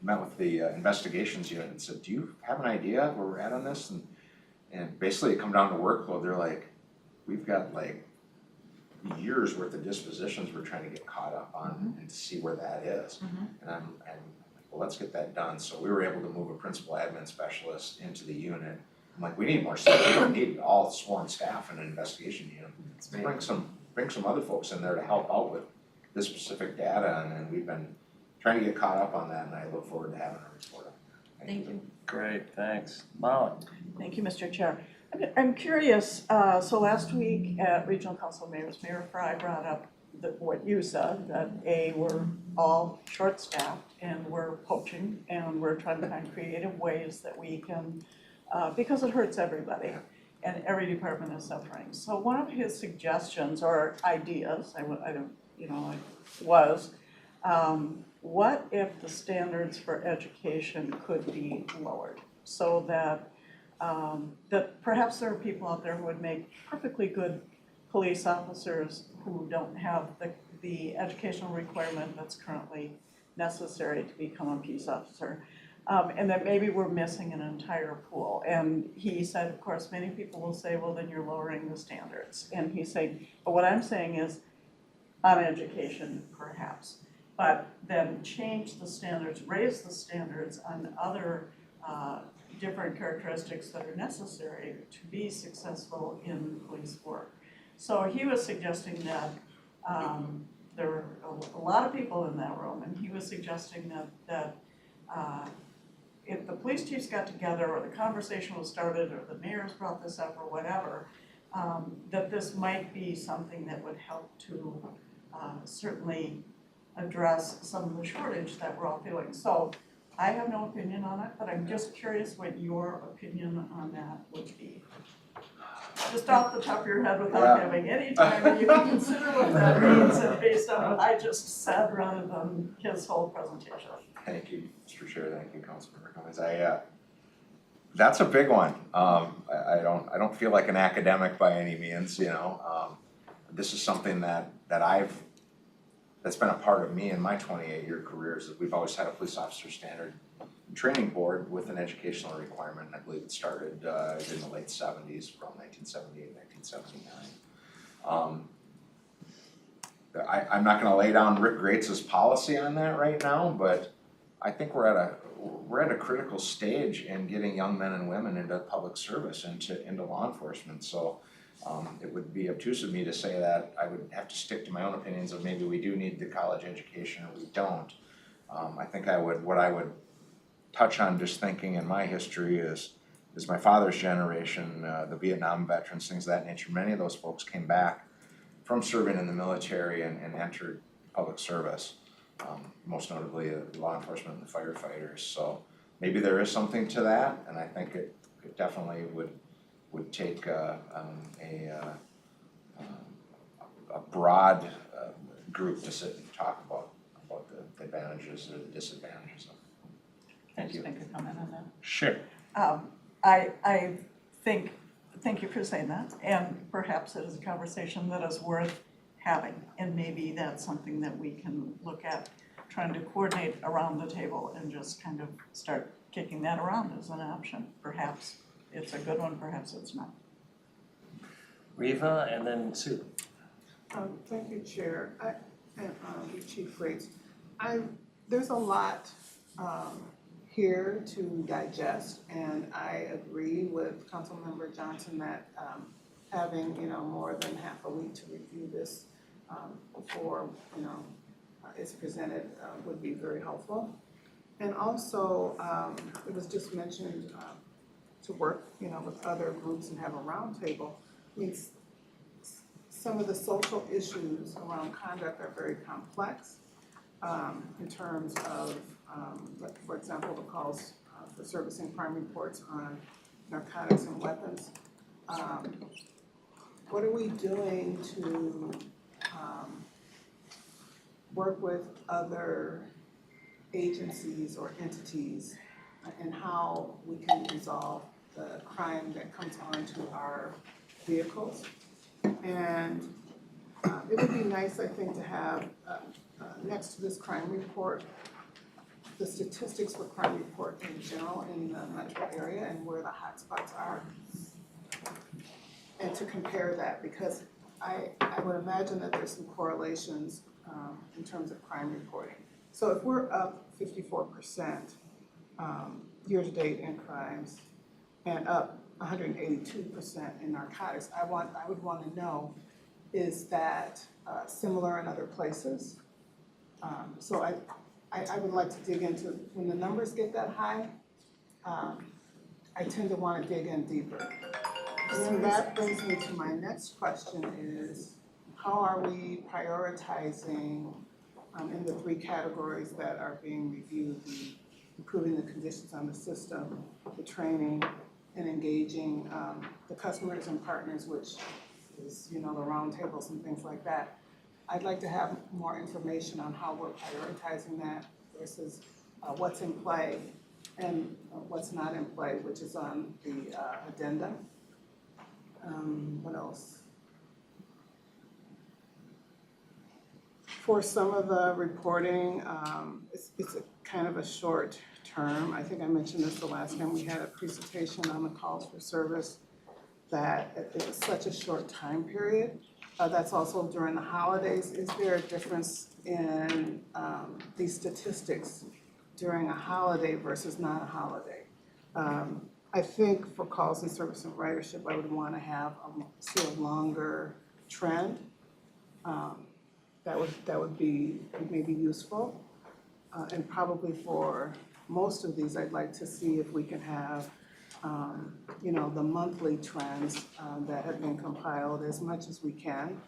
met with the investigations unit and said, do you have an idea where we're at on this? And basically it come down to workload. They're like, we've got like years worth of dispositions we're trying to get caught up on and to see where that is. And I'm like, well, let's get that done. So we were able to move a principal admin specialist into the unit. I'm like, we need more staff. We don't need all sworn staff in an investigation unit. Bring some other folks in there to help out with this specific data, and we've been trying to get caught up on that, and I look forward to having a report. Thank you. Great, thanks. Molly? Thank you, Mr. Chair. I'm curious, so last week at Regional Council of Mayors, Mayor Fry brought up what you said, that we're all short-staffed and we're poaching and we're trying to find creative ways that we can, because it hurts everybody and every department is suffering. So one of his suggestions or ideas, was, what if the standards for education could be lowered so that that perhaps there are people out there who would make perfectly good police officers who don't have the educational requirement that's currently necessary to become a peace officer. And that maybe we're missing an entire pool. And he said, of course, many people will say, well, then you're lowering the standards. And he's saying, but what I'm saying is, on education, perhaps, but then change the standards, raise the standards on other different characteristics that are necessary to be successful in police work. So he was suggesting that there were a lot of people in that room, and he was suggesting that if the police chiefs got together, or the conversation was started, or the mayors brought this up, or whatever, that this might be something that would help to certainly address some of the shortage that we're all feeling. So I have no opinion on it, but I'm just curious what your opinion on that would be. Just off the top of your head without having any time, and you can consider what that means and based on what I just said rather than his whole presentation. Thank you, Mr. Chair. Thank you, Councilmember Cummings. That's a big one. I don't feel like an academic by any means. This is something that's been a part of me in my 28-year career. Is that we've always had a police officer standard training board with an educational requirement. And I believe it started in the late 70s, around 1978, 1979. I'm not going to lay down Rick Grates' policy on that right now, but I think we're at a critical stage in getting young men and women into public service, into law enforcement. So it would be obtuse of me to say that. I would have to stick to my own opinions of maybe we do need the college education or we don't. I think what I would touch on, just thinking in my history, is is my father's generation, the Vietnam veterans, things of that nature. Many of those folks came back from serving in the military and entered public service, most notably law enforcement and the firefighters. So maybe there is something to that, and I think it definitely would take a broad group to sit and talk about the advantages or the disadvantages of it. Can I just make a comment on that? Sure. I think, thank you for saying that, and perhaps it is a conversation that is worth having, and maybe that's something that we can look at, trying to coordinate around the table and just kind of start kicking that around as an option. Perhaps it's a good one, perhaps it's not. Riva and then Sue. Thank you, Chair, and Chief Grates. There's a lot here to digest, and I agree with Councilmember Johnson that having, more than half a week to review this before, it's presented would be very helpful. And also, it was just mentioned to work, with other groups and have a roundtable. I mean, some of the social issues around conduct are very complex in terms of, like, for example, the calls for servicing crime reports on narcotics and weapons. What are we doing to work with other agencies or entities and how we can resolve the crime that comes onto our vehicles? And it would be nice, I think, to have next to this crime report, the statistics for crime report in general in the metro area and where the hotspots are. And to compare that, because I would imagine that there's some correlations in terms of crime reporting. So if we're up 54% year-to-date in crimes and up 182% in narcotics, I would want to know, is that similar in other places? So I would like to dig into, when the numbers get that high, I tend to want to dig in deeper. And then that brings me to my next question is, how are we prioritizing in the three categories that are being reviewed, the improving the conditions on the system, the training, and engaging the customers and partners, which is, the roundtables and things like that. I'd like to have more information on how we're prioritizing that versus what's in play and what's not in play, which is on the addenda. What else? For some of the reporting, it's a kind of a short term. I think I mentioned this the last time we had a presentation on the calls for service, that it was such a short time period. That's also during the holidays. Is there a difference in these statistics during a holiday versus not a holiday? I think for calls and service and ridership, I would want to have see a longer trend. That would be maybe useful. And probably for most of these, I'd like to see if we can have, the monthly trends that have been compiled as much as we can.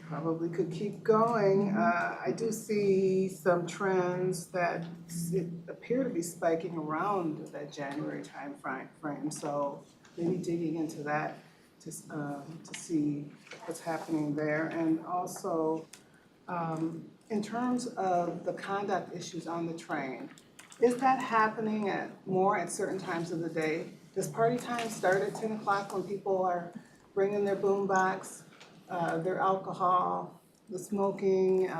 Probably could keep going. I do see some trends that appear to be spiking around that January time frame. So maybe digging into that to see what's happening there. And also, in terms of the conduct issues on the train, is that happening more at certain times of the day? Does party time start at 10 o'clock when people are bringing their boombox, their alcohol, the smoking?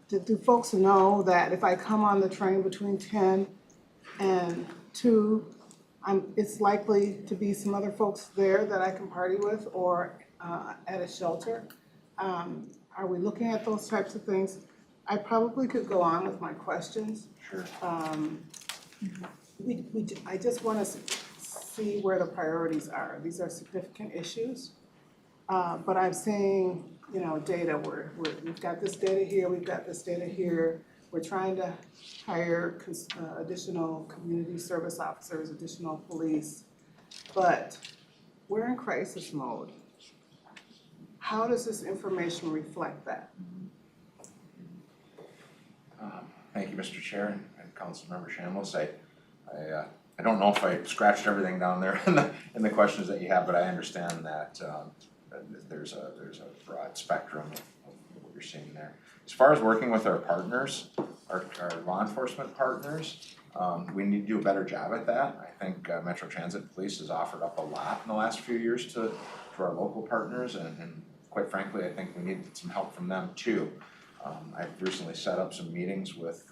Do folks know that if I come on the train between 10 and 2, it's likely to be some other folks there that I can party with or at a shelter? Are we looking at those types of things? I probably could go on with my questions. Sure. I just want to see where the priorities are. These are significant issues, but I'm seeing, data where we've got this data here, we've got this data here. We're trying to hire additional community service officers, additional police, but we're in crisis mode. How does this information reflect that? Thank you, Mr. Chair and Councilmember Shamlos. I don't know if I scratched everything down there in the questions that you have, but I understand that there's a broad spectrum of what you're seeing there. As far as working with our partners, our law enforcement partners, we need to do a better job at that. I think Metro Transit Police has offered up a lot in the last few years to our local partners, and quite frankly, I think we need some help from them too. I've recently set up some meetings with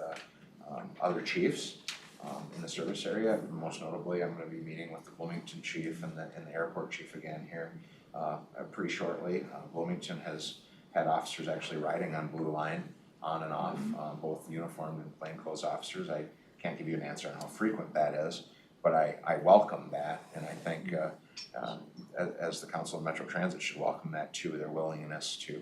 other chiefs in the service area. Most notably, I'm going to be meeting with the Bloomington chief and the airport chief again here pretty shortly. Bloomington has had officers actually riding on Blue Line on and off, both uniformed and plainclothes officers. I can't give you an answer on how frequent that is, but I welcome that, and I think as the Council of Metro Transit should welcome that too, their willingness to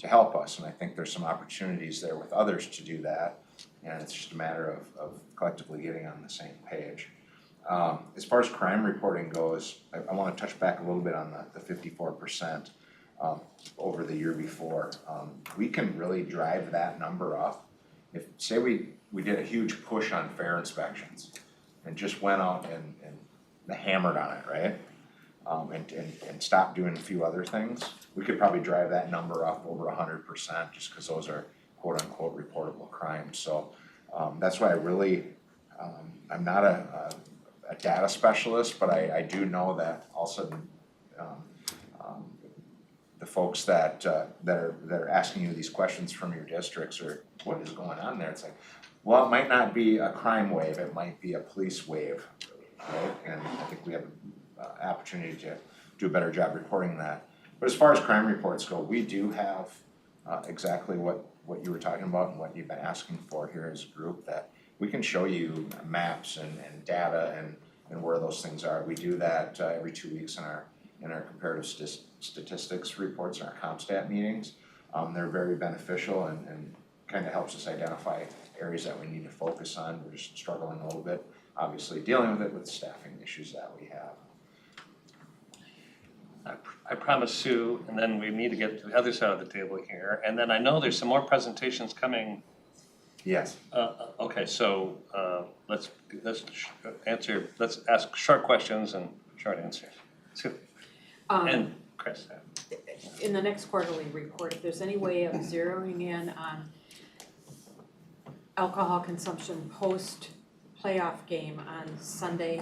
help us, and I think there's some opportunities there with others to do that, and it's just a matter of collectively getting on the same page. As far as crime reporting goes, I want to touch back a little bit on the 54% over the year before. We can really drive that number up. If, say we did a huge push on fare inspections and just went out and hammered on it, right? And stopped doing a few other things, we could probably drive that number up over 100% just because those are quote unquote reportable crimes. So that's why I really, I'm not a data specialist, but I do know that all of a sudden the folks that are asking you these questions from your districts or what is going on there, it's like, well, it might not be a crime wave, it might be a police wave, right? And I think we have an opportunity to do a better job reporting that. But as far as crime reports go, we do have exactly what you were talking about and what you've been asking for here as a group, that we can show you maps and data and where those things are. We do that every 2 weeks in our comparative statistics reports and our CompStat meetings. They're very beneficial and kind of helps us identify areas that we need to focus on. We're just struggling a little bit, obviously dealing with it with staffing issues that we have. I promise Sue, and then we need to get to the other side of the table here, and then I know there's some more presentations coming. Yes. Okay, so let's ask short questions and short answers. Sue. And Chris. In the next quarterly report, if there's any way of zeroing in on alcohol consumption post playoff game on Sunday,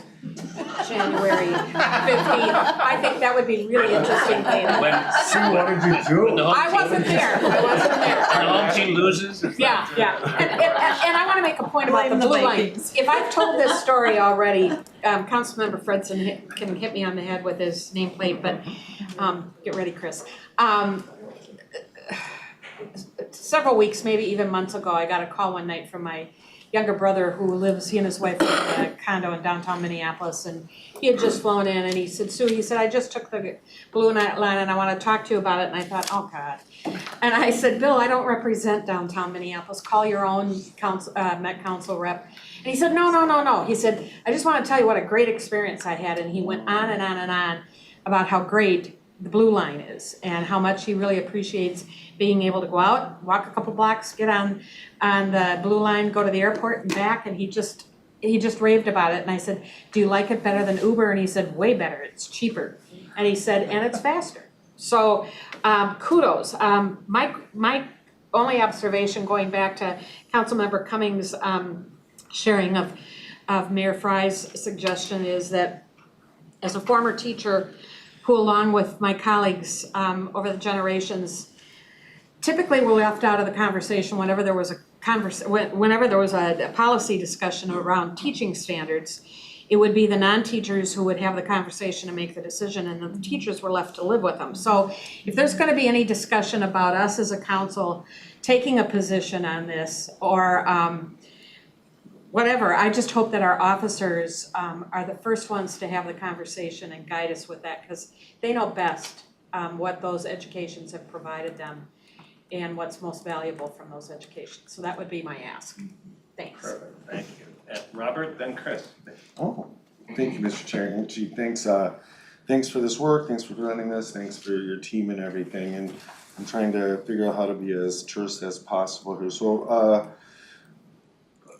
January 15th. I think that would be really interesting data. Sue, what did you do? I wasn't there. When the home team loses? Yeah. And I want to make a point about the blue line. If I've told this story already, Councilmember Fredson can hit me on the head with his nameplate, but get ready, Chris. Several weeks, maybe even months ago, I got a call one night from my younger brother who lives, he and his wife live in a condo in downtown Minneapolis, and he had just flown in, and he said, Sue, he said, I just took the blue line and I want to talk to you about it. And I thought, oh God. And I said, Bill, I don't represent downtown Minneapolis. Call your own Met Council rep. And he said, no. He said, I just want to tell you what a great experience I had. And he went on and on and on about how great the blue line is and how much he really appreciates being able to go out, walk a couple blocks, get on the blue line, go to the airport and back, and he just raved about it. And I said, do you like it better than Uber? And he said, way better, it's cheaper. And he said, and it's faster. So kudos. My only observation, going back to Councilmember Cummings' sharing of Mayor Fry's suggestion, is that as a former teacher who, along with my colleagues over the generations, typically were left out of the conversation whenever there was a policy discussion around teaching standards. It would be the non-teachers who would have the conversation and make the decision, and the teachers were left to live with them. So if there's going to be any discussion about us as a council taking a position on this or whatever, I just hope that our officers are the first ones to have the conversation and guide us with that, because they know best what those educations have provided them. and what's most valuable from those educations. So that would be my ask. Thanks. Perfect, thank you. Robert, then Chris. Oh, thank you, Mr. Chair, and gee, thanks for this work, thanks for presenting this, thanks for your team and everything, and I'm trying to figure out how to be as terse as possible here. So,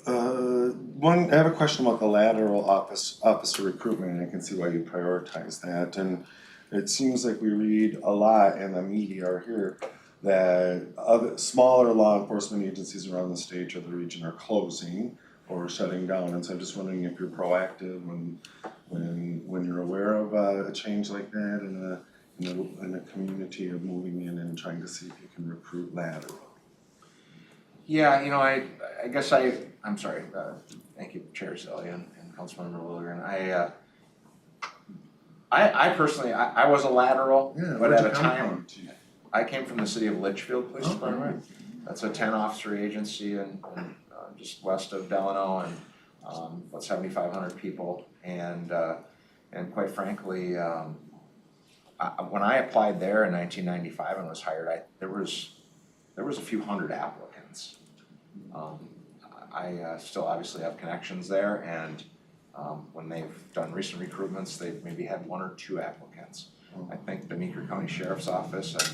I have a question about the lateral officer recruitment, and I can see why you prioritize that. And it seems like we read a lot in the media or here that other smaller law enforcement agencies around the state or the region are closing or shutting down. And so I'm just wondering if you're proactive when you're aware of a change like that in a community of moving in and trying to see if you can recruit lateral. Yeah, I guess I'm sorry, thank you, Chair Lesley and Councilmember Lilligren. I personally, I was a lateral, Yeah, but where'd at you a come time, from? I came from the city of Litchfield Police Okay. Department. That's a 10-officer agency and just west of Delano and about 7,500 people. And quite frankly, when I applied there in 1995 and was hired, there was a few hundred applicants. I still obviously have connections there, and when they've done recent recruitments, they've maybe had 1 or 2 applicants. I think the Meeker County Sheriff's Office, and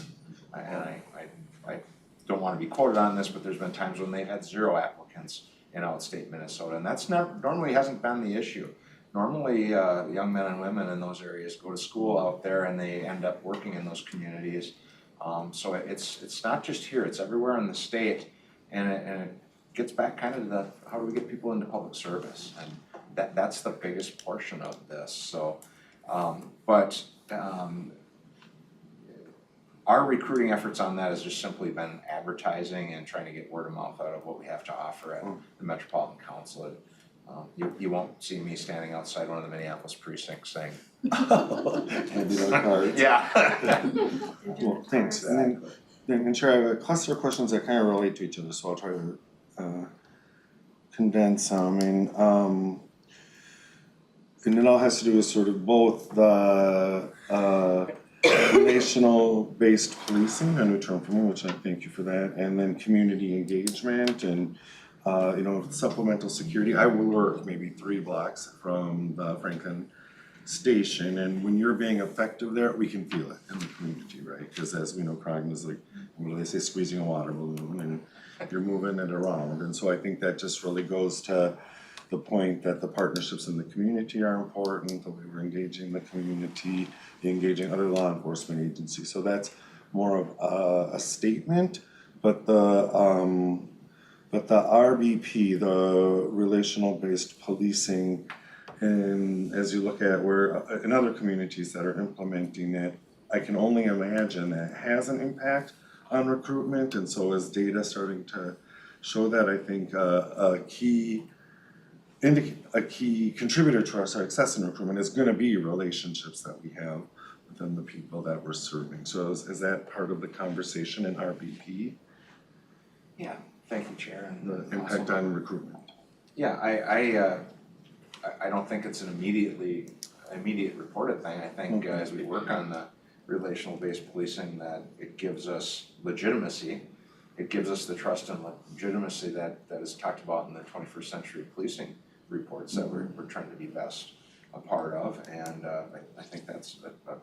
I don't want to be quoted on this, but there's been times when they've had 0 applicants in outstate Minnesota, and that's normally hasn't been the issue. Normally, young men and women in those areas go to school out there and they end up working in those communities. So it's not just here, it's everywhere in the state, and it gets back kind of to how do we get people into public service, and that's the biggest portion of this. So, our recruiting efforts on that has just simply been advertising and trying to get word of mouth out of what we have to offer at the Metropolitan Council. You won't see me standing outside one of the Minneapolis precincts saying, yeah. Well, thanks. And then Chair, I have a cluster of questions that kind of relate to each other, so I'll try to condense some. And it all has to do with sort of both the relational-based policing, a new term for me, which I thank you for that, and then community engagement and supplemental security. I work maybe 3 blocks from the Franklin station, and when you're being effective there, we can feel it in the community, right? Because as we know, crime is like, what do they say, squeezing a water balloon, and you're moving it around. And so I think that just really goes to the point that the partnerships in the community are important, the way we're engaging the community, engaging other law enforcement agencies. So that's more of a statement, but the RBP, the relational-based policing, and as you look at where in other communities that are implementing it, I can only imagine that has an impact on recruitment. And so as data starting to show that, I think a key contributor to our success in recruitment is going to be relationships that we have within the people that we're serving. So is that part of the conversation in RBP? Yeah, thank you, Chair. And The impact on recruitment. Yeah, I don't think it's an immediate reported thing. I think as we work on the relational-based policing, that it gives us legitimacy. It gives us the trust and legitimacy that is talked about in the 21st century policing reports that we're trying to be best a part of. And I think that's a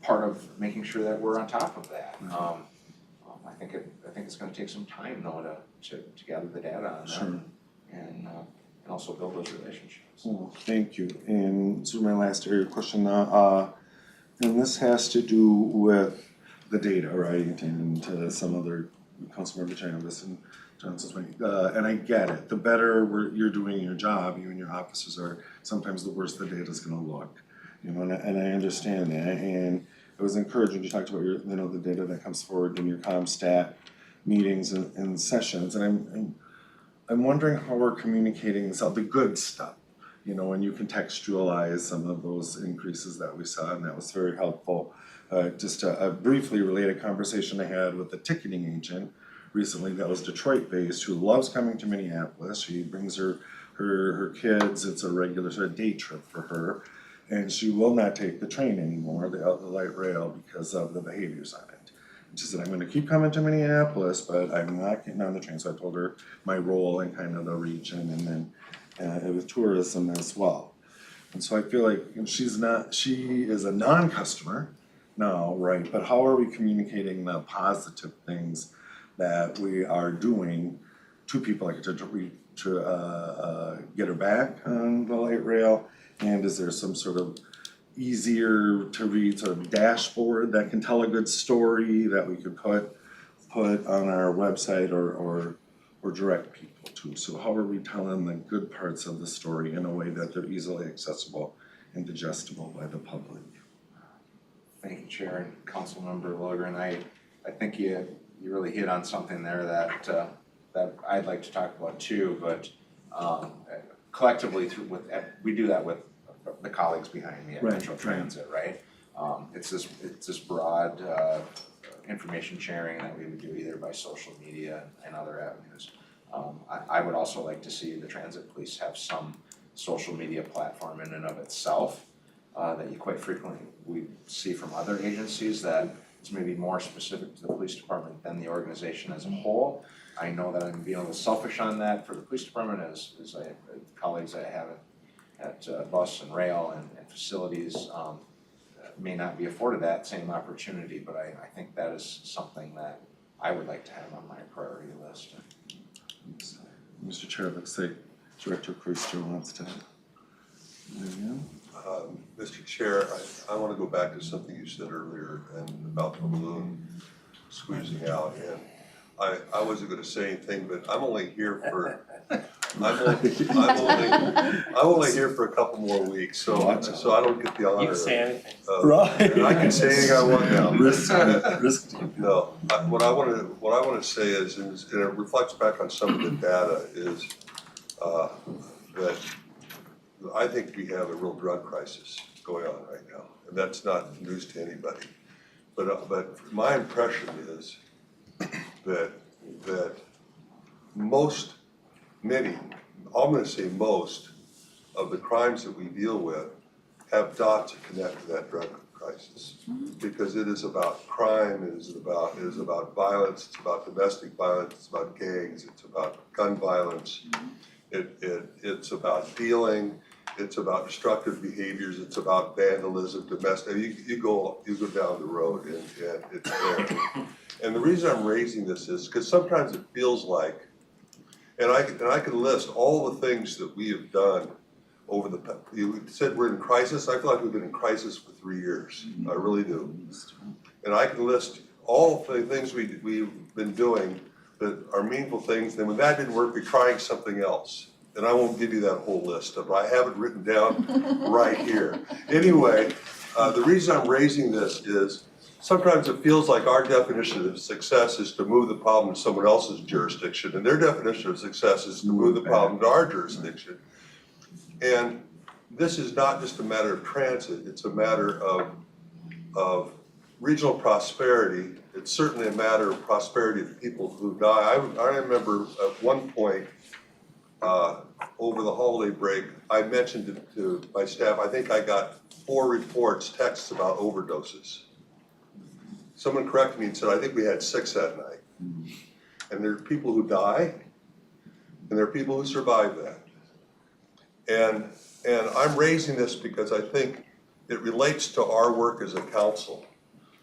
part of making sure that we're on top of that. I think it's going to take some time though to gather the data on that and also build those relationships. Oh, thank you. And so my last area question now, and this has to do with the data, right? And some other Councilmember Candaras and Johnson's point. And I get it. The better you're doing your job, you and your officers are, sometimes the worse the data is going to look. And I understand that. And it was encouraging when you talked about the data that comes forward in your ComStat meetings and sessions. And I'm wondering how we're communicating this out, the good stuff, when you contextualize some of those increases that we saw, and that was very helpful. Just a briefly related conversation I had with a ticketing agent recently that was Detroit-based who loves coming to Minneapolis. She brings her kids, it's a regular sort of day trip for her, and she will not take the train anymore, the light rail, because of the behaviors on it. She said, I'm gonna keep coming to Minneapolis, but I'm not getting on the train, so I told her my role in kind of the region, and then with tourism as well. And so I feel like she is a non-customer now, right, but how are we communicating the positive things that we are doing to people, like to get her back on the light rail? And is there some sort of easier to read sort of dashboard that can tell a good story that we could put on our website or direct people to? So how are we telling the good parts of the story in a way that they're easily accessible and digestible by the public? Thank you, Chair and Councilmember Logren. I think you really hit on something there that I'd like to talk about too, but collectively we do that with the colleagues behind me at Metro Transit, right? It's this broad information sharing that we would do either by social media and other avenues. I would also like to see the transit police have some social media platform in and of itself that you quite frequently we see from other agencies that is maybe more specific to the police department than the organization as a whole. I know that I'm being a little selfish on that for the police department as colleagues I have at bus and rail and facilities may not be afforded that same opportunity, but I think that is something that I would like to have on my priority list. Mr. Chair, it looks like Director Kooistra wants to. Mr. Chair, I want to go back to something you said earlier and about the balloon squeezing out, and I wasn't going to say anything, but I'm only here for I'm only here for a couple more weeks, so I don't get the honor. You can say anything. Right. And I can say anything I want now. Risk. No, what I want to say is, and it reflects back on some of the data, is that I think we have a real drug crisis going on right now, and that's not news to anybody. But my impression is that I'm going to say most of the crimes that we deal with have dots that connect to that drug crisis, because it is about crime, it is about violence, it's about domestic violence, it's about gangs, it's about gun violence, it's about dealing, it's about destructive behaviors, it's about vandalism, domestic. You go down the road and it's there. And the reason I'm raising this is because sometimes it feels like, and I can list all the things that we have done over the past. You said we're in crisis. I feel like we've been in crisis for 3 years. I really do. And I can list all the things we've been doing that are meaningful things. Then when that didn't work, we're trying something else. And I won't give you that whole list, but I have it written down right here. Anyway, the reason I'm raising this is sometimes it feels like our definition of success is to move the problem to someone else's jurisdiction, and their definition of success is to move the problem to our jurisdiction. And this is not just a matter of transit, it's a matter of regional prosperity. It's certainly a matter of prosperity of the people who die. I remember at one point, over the holiday break, I mentioned it to my staff. I think I got 4 reports, texts about overdoses. Someone corrected me and said, I think we had 6 that night. And there are people who die, and there are people who survive that. And I'm raising this because I think it relates to our work as a council,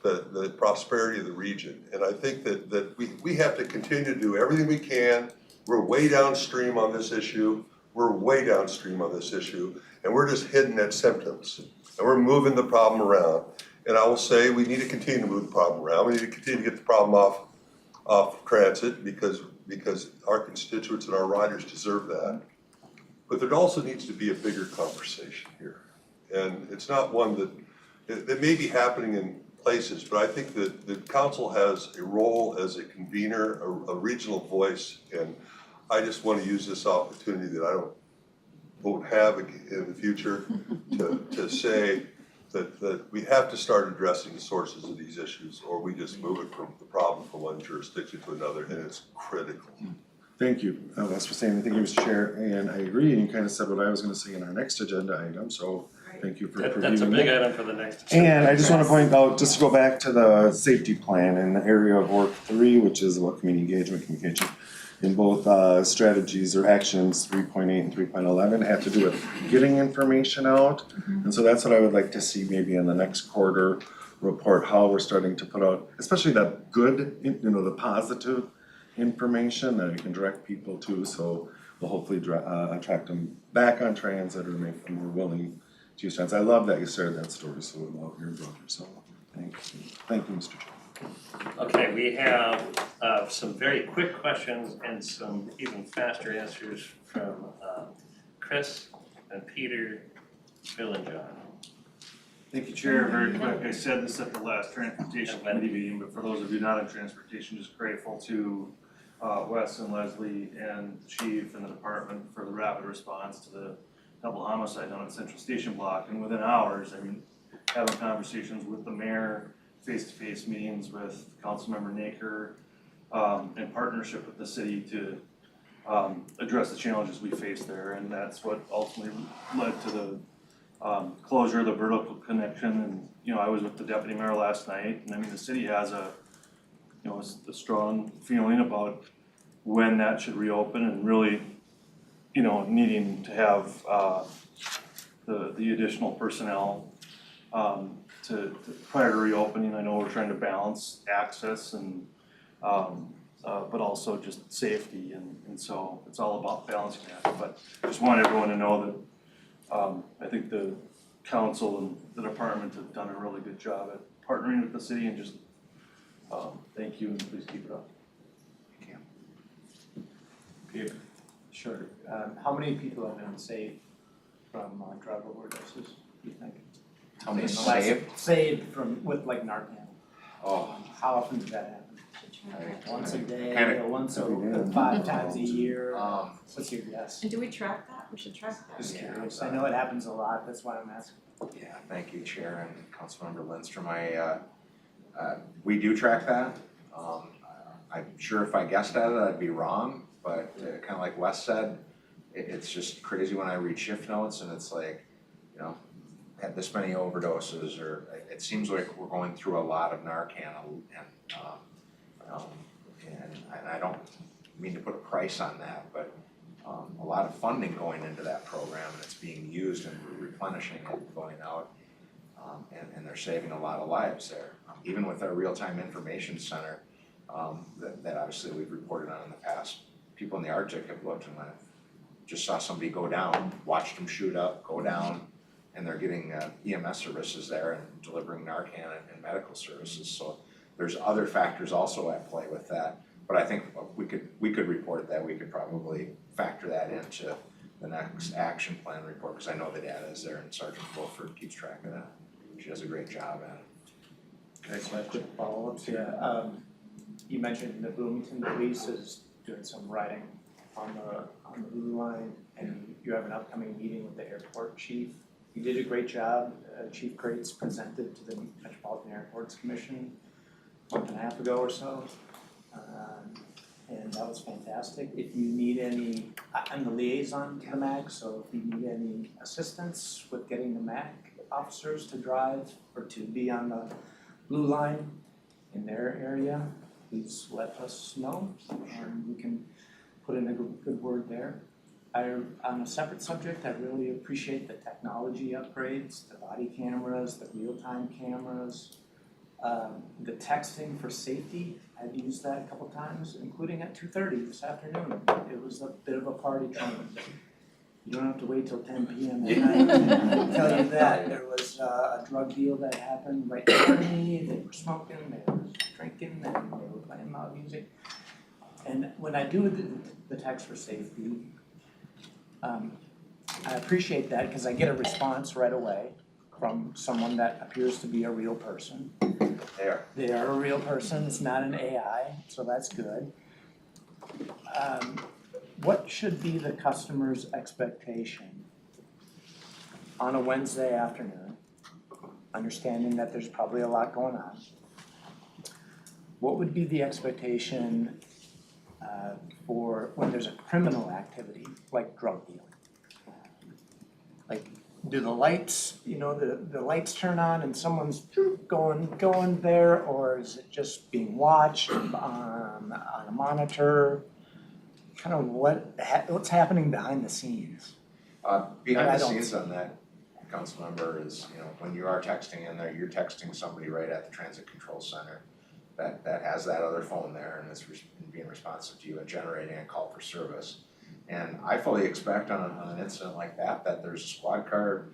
the prosperity of the region. And I think that we have to continue to do everything we can. We're way downstream on this issue. We're way downstream on this issue. And we're just hitting at symptoms. And we're moving the problem around. And I will say we need to continue to move the problem around. We need to continue to get the problem off transit because our constituents and our riders deserve that. But there also needs to be a bigger conversation here. And it's not one that may be happening in places, but I think that the council has a role as a convener, a regional voice, and I just want to use this opportunity that I won't have in the future to say that we have to start addressing the sources of these issues, or we just move it from the problem from one jurisdiction to another, and it's critical. Thank you, Les, for saying, thank you, Mr. Chair, and I agree, and you kind of said what I was gonna say in our next agenda item, so thank you for reviewing That's a big that. item for the next. agenda. And I just wanna point out, just to go back to the safety plan in the area of work 3, which is about community engagement, communication. In both strategies or actions, 3.8 and 3.11 have to do with getting information out. And so that's what I would like to see maybe in the next quarter report, how we're starting to put out, especially that good, the positive information that we can direct people to, so we'll hopefully attract them back on transit or make them more willing to use transit. I love that you shared that story, so about your brother, so thank you, Mr. Chair. Okay, we have some very quick questions and some even faster answers from Chris and Peter, Bill and John. Thank you, Chair. Very quick, I said this at the last transportation committee meeting, but for those of you not in transportation, just grateful to Wes and Lesley and the chief and the department for the rapid response to the double homicide down at Central Station Block. And within hours, I mean, having conversations with the mayor, face-to-face meetings with Councilmember Naker, in partnership with the city to address the challenges we face there. And that's what ultimately led to the closure of the vertical connection. And, I was with the deputy mayor last night, and I mean, the city has a strong feeling about when that should reopen and really, needing to have the additional personnel to prior to reopening. I know we're trying to balance access and but also just safety, and so it's all about balancing that. But just want everyone to know that I think the council and the department have done a really good job at partnering with the city, and just thank you, and please keep it up. Thank you. Peter? Sure. How many people have been saved from drug overdoses, do you think? How many In the last- saved? Saved with like Narcan. Oh, How often does that happen? Once a day, Kinda- or once Every day. 5 times a year? Um, What's your guess? And do we track that? We should track that. Just curious. I know it happens a lot, that's why I'm asking. yeah, thank you, Chair and Councilmember Lindstrom. We do track that. I'm sure if I guessed at it, I'd be wrong, but kind of like Wes said, it's just crazy when I read shift notes and it's like, had this many overdoses, or it seems like we're going through a lot of Narcan, and I don't mean to put a price on that, but a lot of funding going into that program, and it's being used and replenishing it, going out, and they're saving a lot of lives there. Even with our real-time information center, that obviously we've reported on in the past, people in the Arctic have looked and went, just saw somebody go down, watched them shoot up, go down, and they're getting EMS services there and delivering Narcan and medical services. So there's other factors also at play with that. But I think we could report that. We could probably factor that into the next action plan report, because I know the data is there, and Sergeant Wolford keeps track of that. She does a great job at it. Next question, follow-ups, yeah. You mentioned the Bloomington Police is doing some writing on the blue line, and you have an upcoming meeting with the airport chief. You did a great job. Chief Grates presented to the Metropolitan Airports Commission a month and a half ago or so. And that was fantastic. If you need any, I'm the liaison to the MAC, so if you need any assistance with getting the MAC officers to drive or to be on the blue line in their area, please let us know, and we can put in a good word there. On a separate subject, I really appreciate the technology upgrades, the body cameras, the real-time cameras, the texting for safety. I've used that a couple times, including at 2:30 this afternoon. It was a bit of a party train. You don't have to wait till 10 p.m. at night. I can tell you that. There was a drug deal that happened right in front of me. They were smoking, they were drinking, and they were playing loud music. And when I do the text for safety, I appreciate that because I get a response right away from someone that appears to be a real person. They are a real person, it's not an AI, so that's good. What should be the customer's expectation on a Wednesday afternoon, understanding that there's probably a lot going on? What would be the expectation for when there's a criminal activity, like drug dealing. Like, do the lights, the lights turn on and someone's going there, or is it just being watched on a monitor? Kind of what's happening behind the scenes? Behind I the don't scenes on that, council member, is, when you are texting in there, you're texting somebody right at the transit control center that has that other phone there and is being responsive to you and generating a call for service. And I fully expect on an incident like that there's a squad car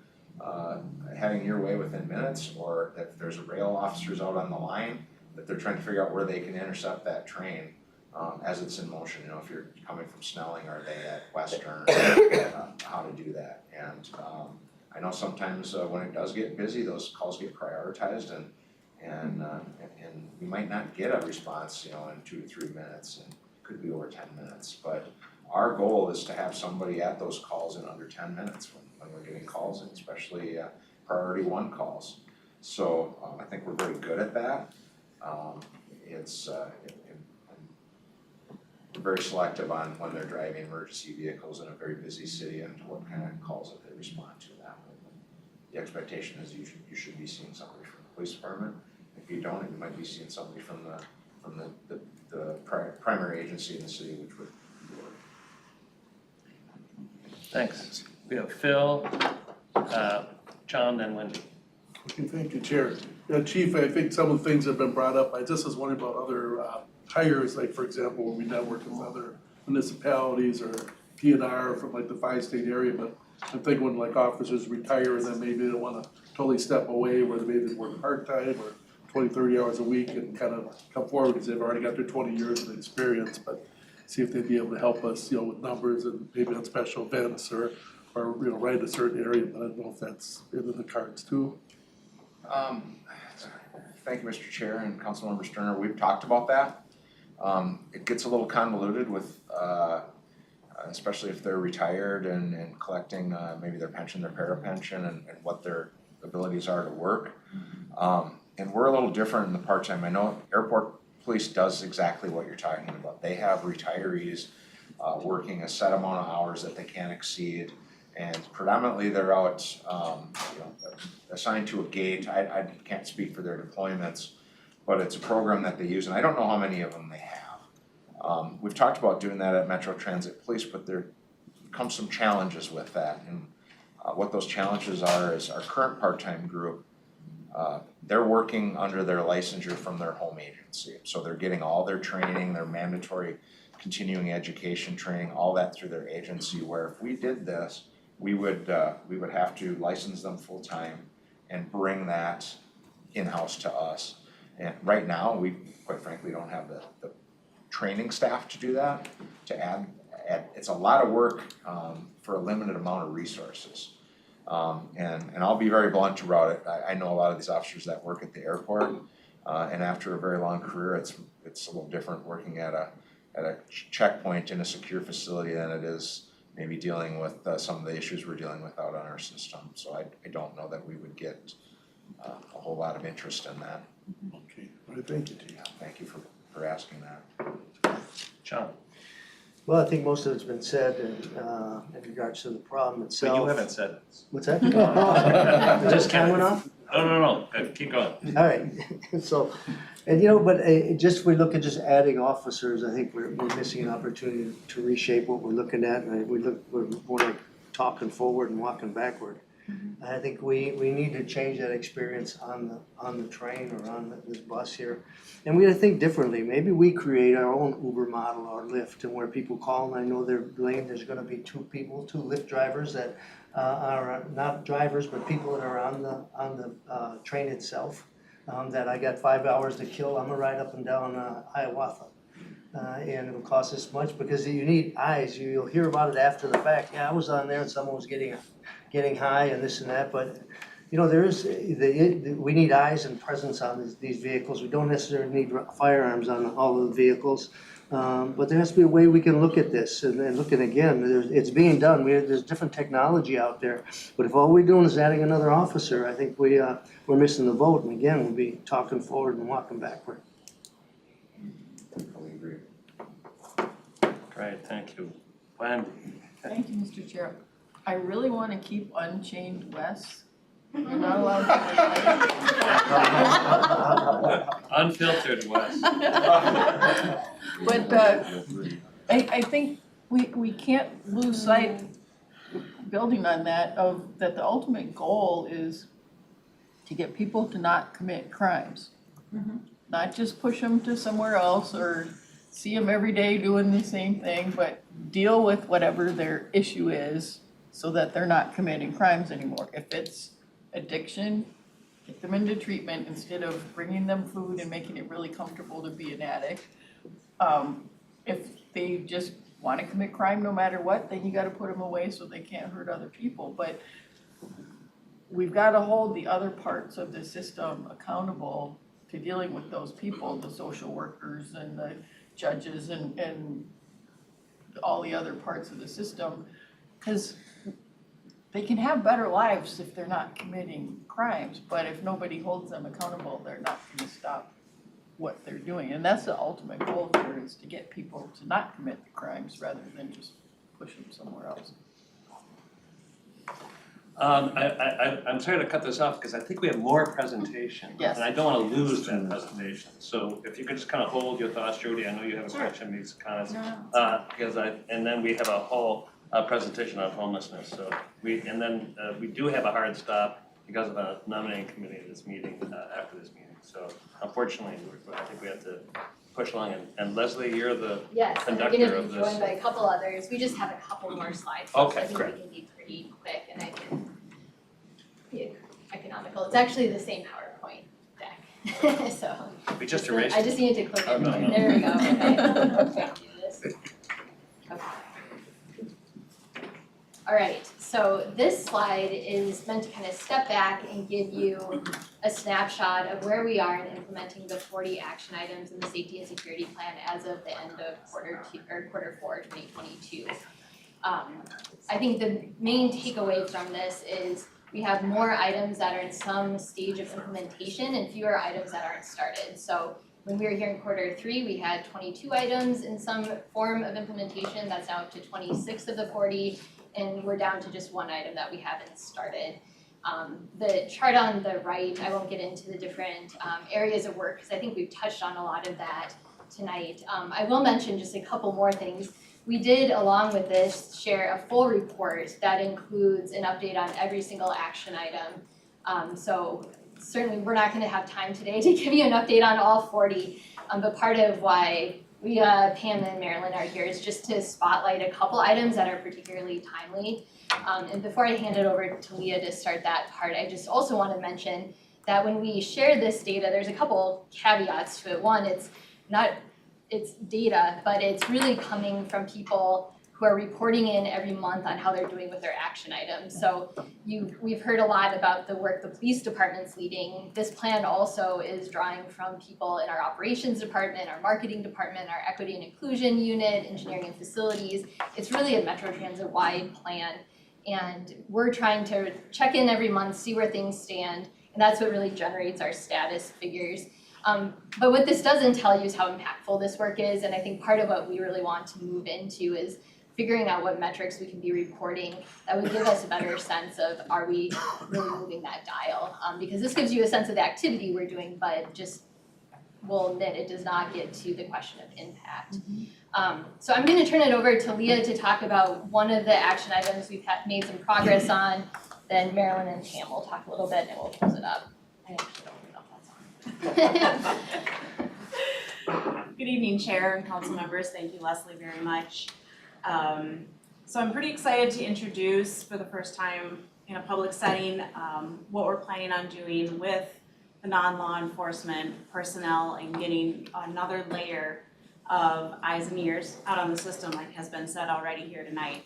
heading your way within minutes, or if there's a rail officers out on the line, that they're trying to figure out where they can intercept that train as it's in motion. If you're coming from Snelling, are they at Western, how to do that. And I know sometimes when it does get busy, those calls get prioritized, and you might not get a response, in 2 to 3 minutes, and could be over 10 minutes. But our goal is to have somebody at those calls in under 10 minutes when we're getting calls, and especially priority 1 calls. So I think we're very good at that. We're very selective on when they're driving emergency vehicles in a very busy city and what kind of calls that they respond to that way. The expectation is you should be seeing somebody from the police department. If you don't, you might be seeing somebody from the primary agency in the city, which would be yours. Thanks. We have Phil, John, and Wendy. Okay, thank you, Chair. Chief, I think some of the things have been brought up. I just was wondering about other hires, like for example, when we network with other municipalities or PNR from like the 5-state area, but I'm thinking when like officers retire and then maybe they don't want to totally step away, where maybe they work part-time or 20, 30 hours a week and kind of come forward because they've already got their 20 years of experience, but see if they'd be able to help us, with numbers and maybe on special events or right in a certain area, but I don't know if that's in the cards too. Thank you, Mr. Chair and Councilmember Sterner. We've talked about that. It gets a little convoluted with, especially if they're retired and collecting maybe their pension, their para-pension, and what their abilities are to work. And we're a little different in the part-time. I know airport police does exactly what you're talking about. They have retirees working a set amount of hours that they can't exceed, and predominantly they're out assigned to a gate. I can't speak for their deployments, but it's a program that they use, and I don't know how many of them they have. We've talked about doing that at Metro Transit Police, but there comes some challenges with that, and what those challenges are is our current part-time group, they're working under their licensure from their home agency. So they're getting all their training, their mandatory continuing education training, all that through their agency, where if we did this, we would have to license them full-time and bring that in-house to us. And right now, we quite frankly don't have the training staff to do that, to add it's a lot of work for a limited amount of resources. And I'll be very blunt about it. I know a lot of these officers that work at the airport, and after a very long career, it's a little different working at a checkpoint in a secure facility than it is maybe dealing with some of the issues we're dealing with out on our system. So I don't know that we would get a whole lot of interest in that. Okay, all right, thank you, Chief. Thank you for asking that. John. Well, I think most of it's been said in regards to the problem itself. But you haven't said it. What's that? Is this time went off? No, keep going. All right, so, and but just, we look at just adding officers, I think we're missing an opportunity to reshape what we're looking at, and we're more like talking forward and walking backward. I think we need to change that experience on the train or on this bus here. And we gotta think differently. Maybe we create our own Uber model or Lyft, and where people call, and I know there's gonna be two Lyft drivers that are not drivers, but people that are on the train itself. That I got 5 hours to kill, I'm gonna ride up and down Hiawatha. And it'll cost this much because you need eyes. You'll hear about it after the fact. Yeah, I was on there and someone was getting high and this and that, but we need eyes and presence on these vehicles. We don't necessarily need firearms on all of the vehicles, but there has to be a way we can look at this and look at again. It's being done. There's different technology out there, but if all we're doing is adding another officer, I think we're missing the boat. And again, we'll be talking forward and walking backward. Totally agree. Great, thank you. Wendy? Thank you, Mr. Chair. I really want to keep Unchained Wes. You're not allowed to. Unfiltered, Wes. But I think we can't lose sight, building on that, that the ultimate goal is to get people to not commit crimes. Not just push them to somewhere else or see them every day doing the same thing, but deal with whatever their issue is so that they're not committing crimes anymore. If it's addiction, get them into treatment instead of bringing them food and making it really comfortable to be an addict. If they just want to commit crime no matter what, then you gotta put them away so they can't hurt other people. But we've gotta hold the other parts of the system accountable to dealing with those people, the social workers and the judges and all the other parts of the system. Because they can have better lives if they're not committing crimes, but if nobody holds them accountable, they're not gonna stop what they're doing. And that's the ultimate goal here, is to get people to not commit the crimes rather than just push them somewhere else. I'm sorry to cut this off because I think we have more presentation. Yes. And I don't want to lose that presentation. So if you could just kind of hold your thoughts, Jody, I know you have a question, maybe some comments. Because and then we have a whole presentation on homelessness. So we do have a hard stop because of a nominating committee in this meeting, after this meeting. So unfortunately, I think we have to push along. And Lesley, you're the Yes, and I'm conductor gonna of be this. joined by a couple others. We just have a couple more slides. Okay, So I think great. we can be pretty quick and I can be economical. It's actually the same PowerPoint deck. So We just erased I it. just needed to click Oh, it. no, no. There we go. Okay. Do this. Okay. All right, so this slide is meant to kind of step back and give you a snapshot of where we are in implementing the 40 action items in the safety and security plan as of the end of quarter 4, 2022. I think the main takeaway from this is we have more items that are in some stage of implementation and fewer items that aren't started. So when we were here in quarter 3, we had 22 items in some form of implementation. That's now up to 26 of the 40. And we're down to just one item that we haven't started. The chart on the right, I won't get into the different areas of work because I think we've touched on a lot of that tonight. I will mention just a couple more things. We did, along with this, share a full report that includes an update on every single action item. So certainly we're not gonna have time today to give you an update on all 40, but part of why we, Pam and Marilyn are here is just to spotlight a couple items that are particularly timely. And before I hand it over to Leah to start that part, I just also want to mention that when we share this data, there's a couple caveats to it. One, it's data, but it's really coming from people who are reporting in every month on how they're doing with their action items. So we've heard a lot about the work the police department's leading. This plan also is drawing from people in our operations department, our marketing department, our equity and inclusion unit, engineering and facilities. It's really a Metro Transit-wide plan. And we're trying to check in every month, see where things stand, and that's what really generates our status figures. But what this doesn't tell you is how impactful this work is, and I think part of what we really want to move into is figuring out what metrics we can be reporting that would give us a better sense of, are we really moving that dial? Because this gives you a sense of the activity we're doing, but just will admit it does not get to the question of impact. So I'm gonna turn it over to Leah to talk about one of the action items we've made some progress on, then Marilyn and Pam will talk a little bit and we'll close it up. I actually don't know if that's on. Good evening, Chair and council members. Thank you, Lesley, very much. So I'm pretty excited to introduce for the first time in a public setting what we're planning on doing with the non-law enforcement personnel and getting another layer of eyes and ears out on the system, like has been said already here tonight.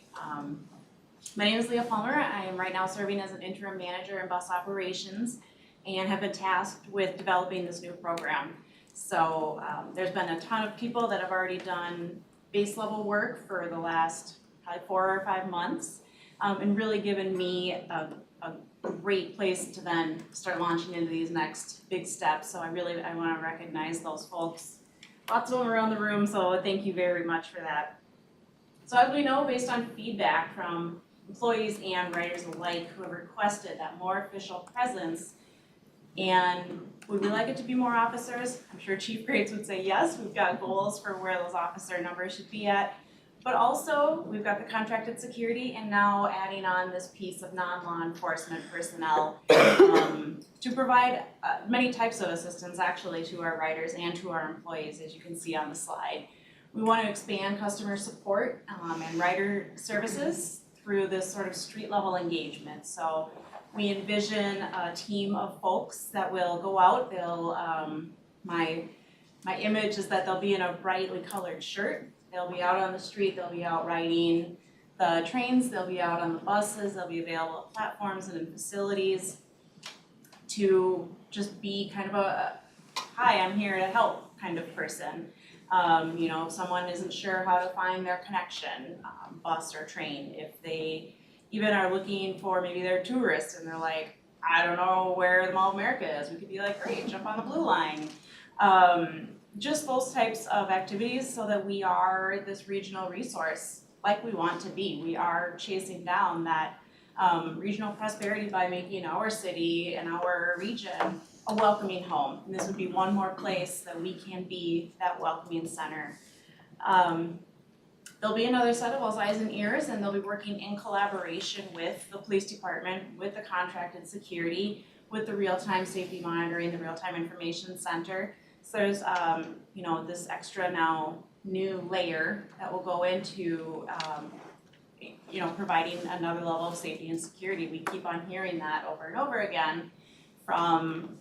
My name is Leah Palmer. I am right now serving as an interim manager in bus operations and have been tasked with developing this new program. So there's been a ton of people that have already done base level work for the last probably 4 or 5 months and really given me a great place to then start launching into these next big steps. So I want to recognize those folks. Lots of them around the room, so thank you very much for that. So as we know, based on feedback from employees and riders alike who have requested that more official presence, and would we like it to be more officers? I'm sure Chief Grates would say yes, we've got goals for where those officer numbers should be at. But also, we've got the contracted security and now adding on this piece of non-law enforcement personnel to provide many types of assistance actually to our riders and to our employees, as you can see on the slide. We want to expand customer support and rider services through this sort of street level engagement. So we envision a team of folks that will go out, they'll, my image is that they'll be in a brightly colored shirt. They'll be out on the street, they'll be out riding the trains, they'll be out on the buses, they'll be available at platforms and in facilities to just be kind of a, hi, I'm here to help kind of person. You know, if someone isn't sure how to find their connection, bus or train, if they even are looking for, maybe they're tourists and they're like, I don't know where the Mall of America is, we could be like, great, jump on the blue line. Just those types of activities so that we are this regional resource like we want to be. We are chasing down that regional prosperity by making our city and our region a welcoming home. And this would be one more place that we can be that welcoming center. There'll be another set of all eyes and ears, and they'll be working in collaboration with the police department, with the contracted security, with the real-time safety monitoring, the real-time information center. So there's, you know, this extra now new layer that will go into, you know, providing another level of safety and security. We keep on hearing that over and over again from,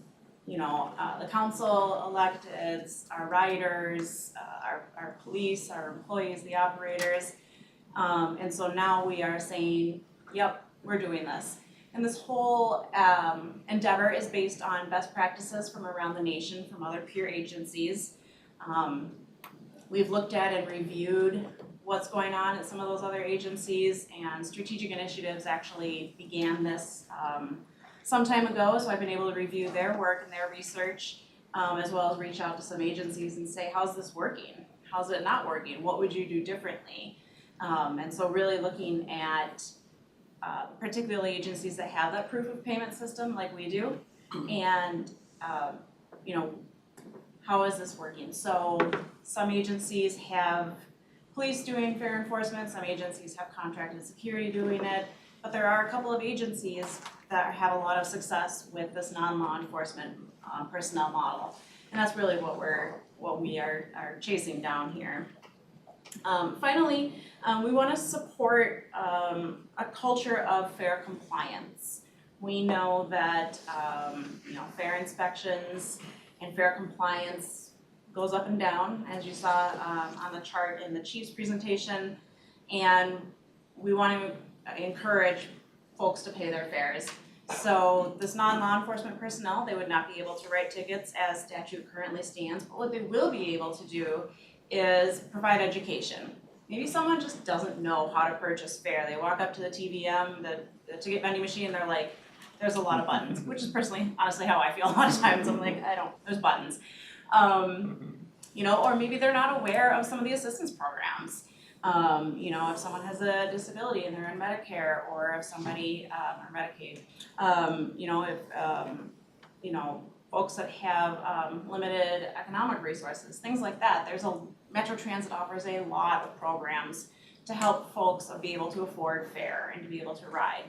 you know, the council electeds, our riders, our police, our employees, the operators. And so now we are saying, yep, we're doing this. And this whole endeavor is based on best practices from around the nation, from other peer agencies. We've looked at and reviewed what's going on at some of those other agencies, and Strategic Initiatives actually began this some time ago, so I've been able to review their work and their research, as well as reach out to some agencies and say, how's this working? How's it not working? What would you do differently? And so really looking at particularly agencies that have that proof of payment system like we do, and you know, how is this working? So some agencies have police doing fare enforcement, some agencies have contracted security doing it, but there are a couple of agencies that have a lot of success with this non-law enforcement personnel model, and that's really what we are chasing down here. Finally, we want to support a culture of fare compliance. We know that you know, fare inspections and fare compliance goes up and down, as you saw on the chart in the chief's presentation, and we want to encourage folks to pay their fares. So this non-law enforcement personnel, they would not be able to write tickets as statute currently stands, but what they will be able to do is provide education. Maybe someone just doesn't know how to purchase fare. They walk up to the TVM, the ticket vending machine, they're like, there's a lot of buttons, which is personally, honestly, how I feel a lot of times. I'm like, there's buttons. You know, or maybe they're not aware of some of the assistance programs. You know, if someone has a disability and they're in Medicare, or if somebody, or Medicaid, you know, if, you know, folks that have limited economic resources, things like that. Metro Transit offers a lot of programs to help folks be able to afford fare and to be able to ride.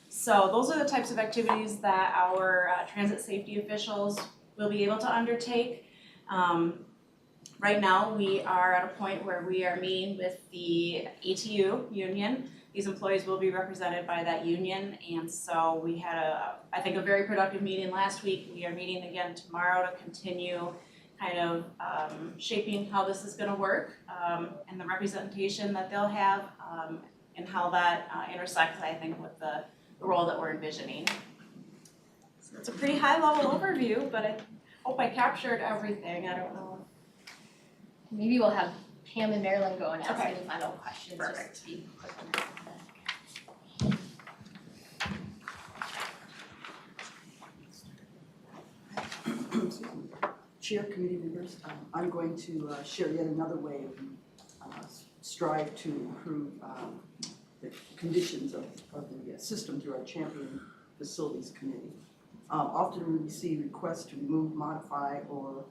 So those are the types of activities that our transit safety officials will be able to undertake. Right now, we are at a point where we are meeting with the ATU union. These employees will be represented by that union, and so we had I think a very productive meeting last week. We are meeting again tomorrow to continue kind of shaping how this is going to work, and the representation that they'll have, and how that intersects, I think, with the role that we're envisioning. So it's a pretty high-level overview, but I hope I captured everything. I don't know. Maybe we'll have Pam and Marilyn go and ask Okay. any final questions, Perfect. just to be quick. Chair, committee members, I'm going to share yet another way of strive to improve the conditions of the system through our Champion Facilities Committee. Often we receive requests to remove, modify, or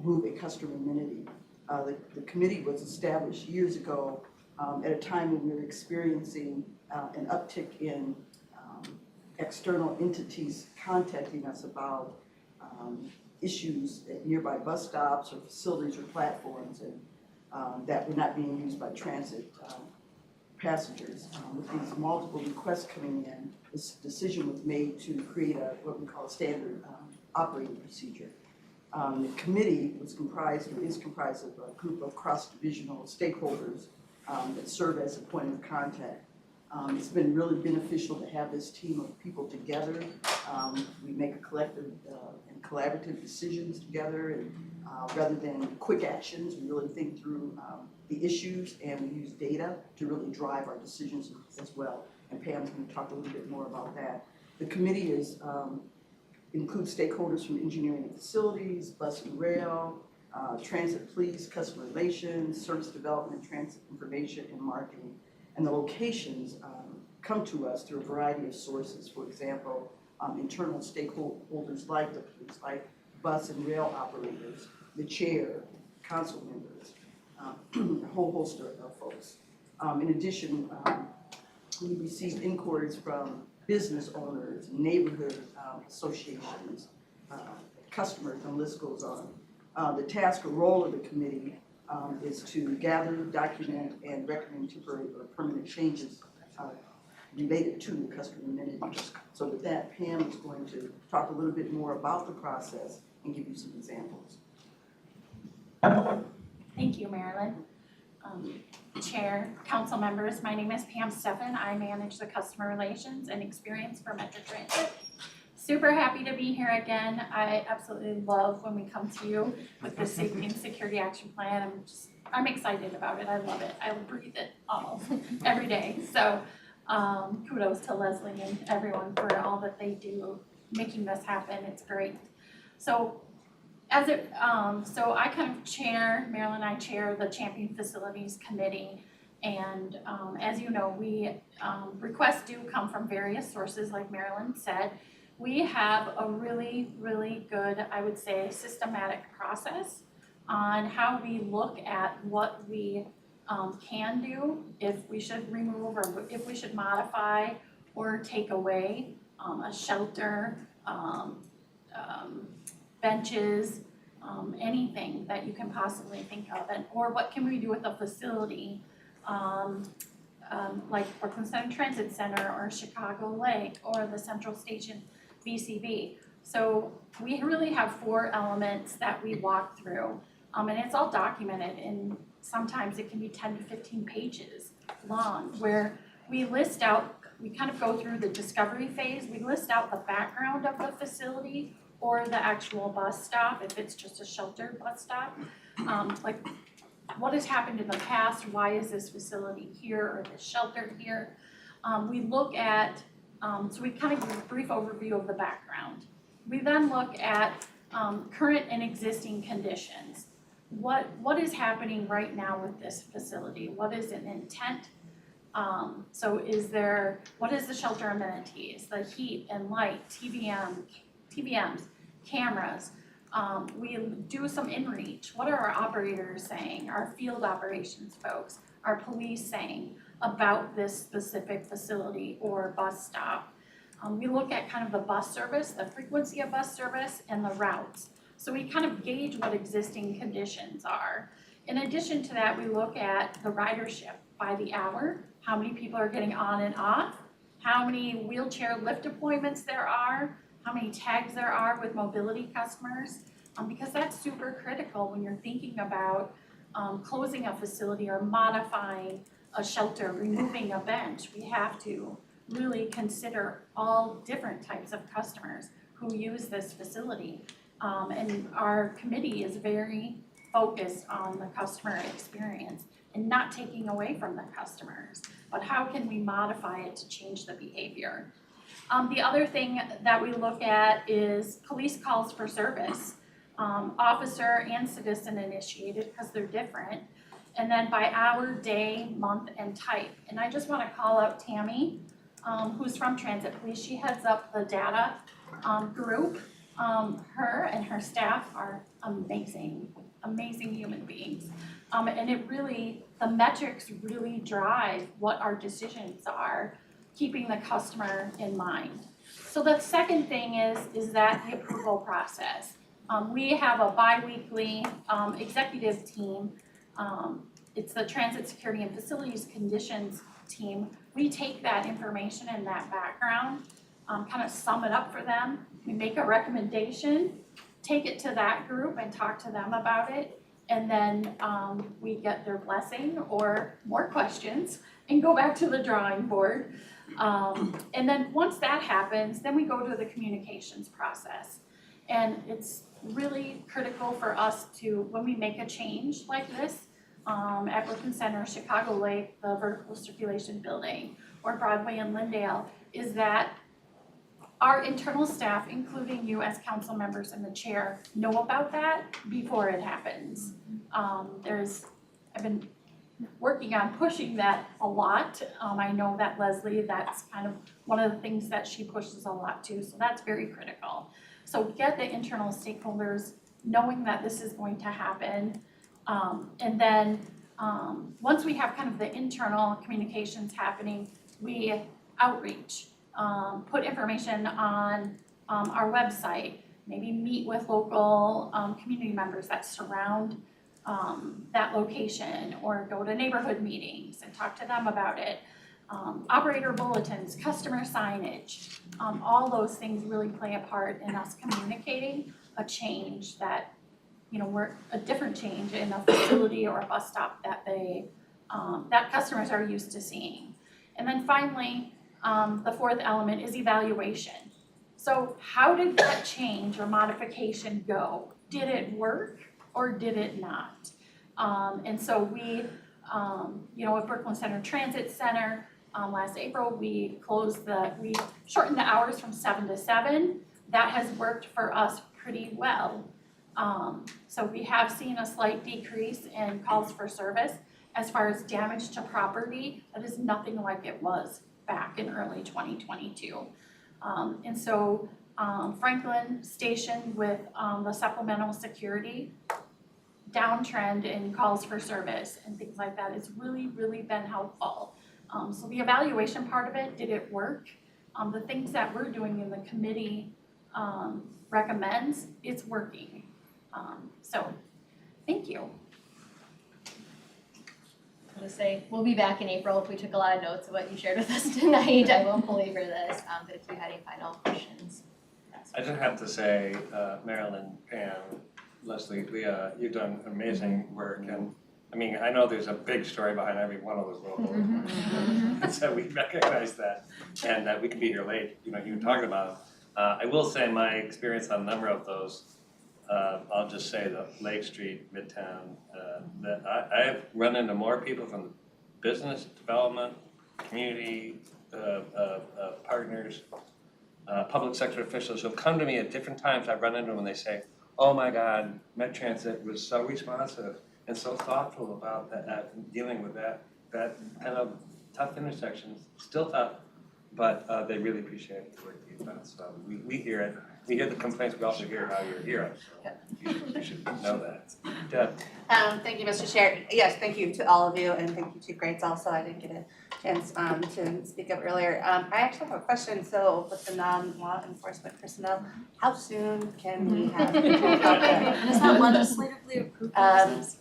move a customer amenity. The committee was established years ago at a time when we were experiencing an uptick in external entities contacting us about issues at nearby bus stops or facilities or platforms and that were not being used by transit passengers. With these multiple requests coming in, this decision was made to create what we call a standard operating procedure. The committee was comprised, or is comprised of a group of cross-divisional stakeholders that serve as a point of contact. It's been really beneficial to have this team of people together. We make a collective and collaborative decisions together, and rather than quick actions, we really think through the issues, and we use data to really drive our decisions as well. And Pam's going to talk a little bit more about that. The committee includes stakeholders from engineering and facilities, bus and rail, transit police, customer relations, service development, transit information, and marketing. And the locations come to us through a variety of sources. For example, internal stakeholders like the police, like bus and rail operators, the chair, council members, a whole host of folks. In addition, we received inquiries from business owners, neighborhood associations, customers, and the list goes on. The task or role of the committee is to gather, document, and recommend temporary or permanent changes related to the customer amenities. So with that, Pam is going to talk a little bit more about the process and give you some examples. Thank you, Marilyn. Chair, council members, my name is Pam Steffen. I manage the customer relations and experience for Metro Transit. Super happy to be here again. I absolutely love when we come to you with the safety and security action plan. I'm excited about it. I love it. I breathe it all every day. So kudos to Lesley and everyone for all that they do making this happen. It's great. So so I kind of Marilyn and I chair the Champion Facilities Committee, and as you know, requests do come from various sources, like Marilyn said. We have a really, really good, I would say, systematic process on how we look at what we can do, if we should remove or if we should modify or take away a shelter, benches, anything that you can possibly think of, or what can we do with a facility like Brooklyn Center Transit Center or Chicago Lake or the Central Station VCB. So we really have 4 elements that we walk through, and it's all documented, and sometimes it can be 10 to 15 pages long, where we list out, we kind of go through the discovery phase, we list out the background of the facility or the actual bus stop, if it's just a sheltered bus stop, like what has happened in the past, why is this facility here or this shelter here. We look at, so we kind of give a brief overview of the background. We then look at current and existing conditions. What is happening right now with this facility? What is an intent? So what is the shelter amenities, the heat and light, TVMs, cameras. We do some in-reach. What are our operators saying? Our field operations folks, our police saying about this specific facility or bus stop. We look at kind of the bus service, the frequency of bus service, and the routes. So we kind of gauge what existing conditions are. In addition to that, we look at the ridership by the hour, how many people are getting on and off, how many wheelchair lift appointments there are, how many tags there are with mobility customers, because that's super critical when you're thinking about closing a facility or modifying a shelter, removing a bench. We have to really consider all different types of customers who use this facility. And our committee is very focused on the customer experience and not taking away from the customers, but how can we modify it to change the behavior? The other thing that we look at is police calls for service, officer and citizen initiated, because they're different. and then by hour, day, month, and type. And I just wanna call out Tammy, who's from Transit Police. She heads up the data group. Her and her staff are amazing human beings. And it really, the metrics really drive what our decisions are, keeping the customer in mind. So the second thing is that the approval process. We have a bi-weekly executive team. It's the Transit Security and Facilities Conditions team. We take that information and that background, kind of sum it up for them. We make a recommendation, take it to that group and talk to them about it. And then we get their blessing or more questions and go back to the drawing board. And then once that happens, then we go to the communications process. And it's really critical for us to, when we make a change like this, at Brooklyn Center, Chicago Lake, the vertical circulation building, or Broadway and Lyndale, is that our internal staff, including you as council members and the chair, know about that before it happens. I've been working on pushing that a lot. I know that Lesley, that's kind of one of the things that she pushes a lot too, so that's very critical. So get the internal stakeholders knowing that this is going to happen. And then once we have kind of the internal communications happening, we outreach, put information on our website, maybe meet with local community members that surround that location, or go to neighborhood meetings and talk to them about it. Operator bulletins, customer signage, all those things really play a part in us communicating a change that, we're a different change in a facility or a bus stop that that customers are used to seeing. And then finally, the fourth element is evaluation. So how did that change or modification go? Did it work or did it not? And so we, at Brooklyn Center Transit Center, last April, we shortened the hours from 7 to 7. That has worked for us pretty well. So we have seen a slight decrease in calls for service. As far as damage to property, that is nothing like it was back in early 2022. And so Franklin Station with the supplemental security, downtrend in calls for service and things like that, it's really, really been helpful. So the evaluation part of it, did it work? The things that we're doing in the committee recommends, it's working. So thank you. I'm gonna say, we'll be back in April if we took a lot of notes of what you shared with us tonight. I won't belabor this, but if you had any final questions. I just have to say, Marilyn, Pam, Lesley, Leah, you've done amazing work, and I know there's a big story behind every one of those little bullets. So we recognize that, and that we can be here late, you were talking about. I will say my experience on a number of those, I'll just say the Lake Street, Midtown, that I've run into more people from the business development, community partners, public sector officials who've come to me at different times. I've run into them and they say, oh my God, Met Transit was so responsive and so thoughtful about that, dealing with that kind of tough intersection. Still tough, but they really appreciate the work you've done. So we hear it. We hear the complaints, we also hear how you're a hero, so you should know that. Deb. Thank you, Mr. Chair. Yes, thank you to all of you, and thank you to Grates also. I didn't get a chance to speak up earlier. I actually have a question. So with the non-law enforcement personnel, how soon can we have people out there? Is that legislatively approved process?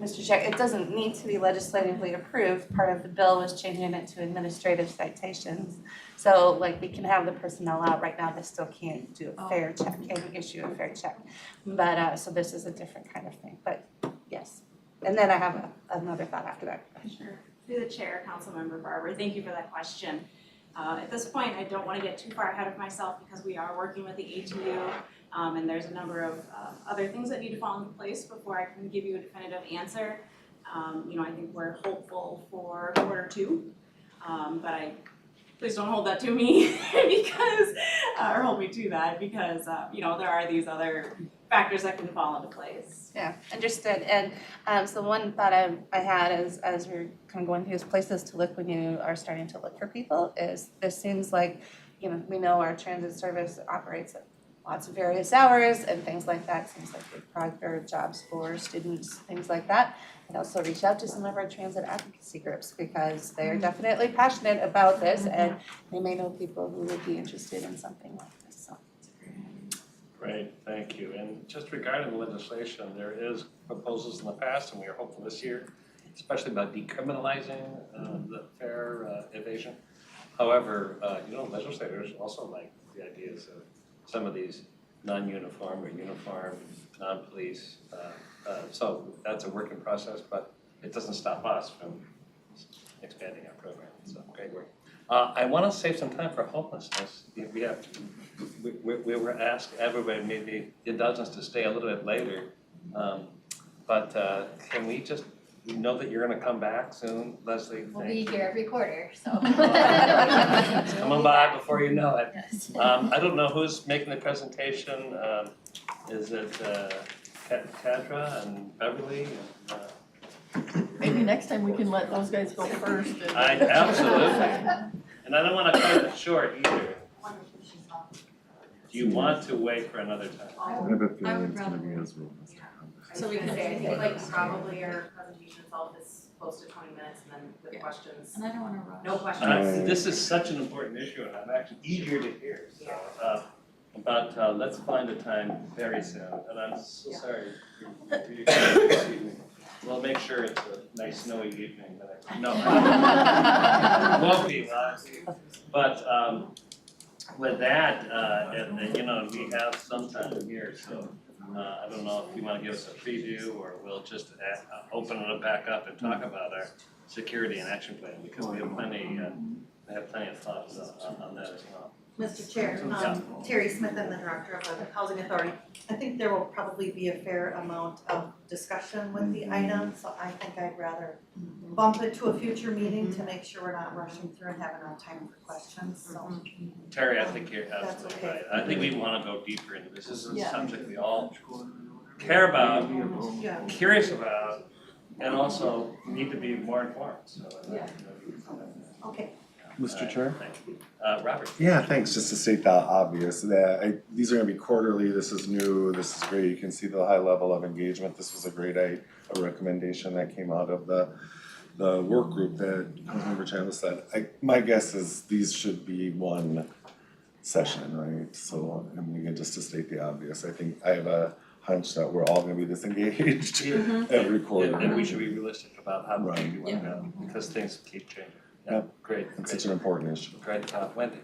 Mr. Chair, it doesn't need to be legislatively approved. Part of the bill was changing it to administrative citations. So we can have the personnel out right now, they still can't do a fair check, can't issue a fair check. But, so this is a different kind of thing, but yes. And then I have another thought after that. Sure. Through the chair, Councilmember Barber, thank you for that question. At this point, I don't want to get too far ahead of myself because we are working with the ATU. And there's a number of other things that need to fall into place before I can give you a definitive answer. I think we're hopeful for Q2, but please don't hold that to me because, or hold me to that because, there are these other factors that can fall into place. Yeah, understood. And so one thought I had as we're kind of going through these places to look when you are starting to look for people is this seems like, we know our transit service operates at lots of various hours and things like that. Seems like we provide better jobs for students, things like that. And also reach out to some of our transit advocacy groups because they are definitely passionate about this and they may know people who would be interested in something like this, so. Great, thank you. And just regarding the legislation, there is proposals in the past, and we are hopeful this year, especially about decriminalizing the fare evasion. However, legislators also like the ideas of some of these non-uniform or uniform, non-police. So that's a working process, but it doesn't stop us from expanding our program. So great work. I want to save some time for homelessness. We were asked, everybody, maybe a dozen to stay a little bit later. But can we just know that you're going to come back soon, Lesley? We'll be here every quarter, so. It's coming by before you know it. Yes. I don't know who's making the presentation. Is it Kadra and Beverly? Maybe next time we can let those guys go first. Absolutely. And I don't want to cut it short either. Do you want to wait for another time? I have a feeling it's gonna be as well. So we can say, I think like probably our presentation itself is close to 20 minutes and then with questions. And I don't wanna rush. No questions. This is such an important issue and I'm actually eager to hear. So, but let's find a time very soon. And I'm so sorry for you this evening. We'll make sure it's a nice snowy evening. No, it won't be. But with that, we have some time here, so I don't know if you want to give us a preview or we'll just open it back up and talk about our security and action plan because we have plenty of thoughts on that as well. Mr. Chair, Terry Smith, I'm the Director of the Housing Authority. I think there will probably be a fair amount of discussion with the item, so I think I'd rather bump it to a future meeting to make sure we're not rushing through and have enough time for questions, so. Terry, I think you're That's absolutely okay. right. I think we want to go deeper into this. This is a subject we all care about, curious about, and also need to be more informed, so. Okay. Mr. Chair? Thank you. Robert? Yeah, thanks. Just to state the obvious, that these are gonna be quarterly, this is new, this is great. You can see the high level of engagement. This was a great a recommendation that came out of the work group that Councilmember Chandler said. My guess is these should be one session, right? So, I mean, again, just to state the obvious, I think I have a hunch that we're all gonna be disengaged every quarter. And we should be realistic about how we want to go, because things keep changing. Yeah, great. It's such an important issue. Great, Wendy.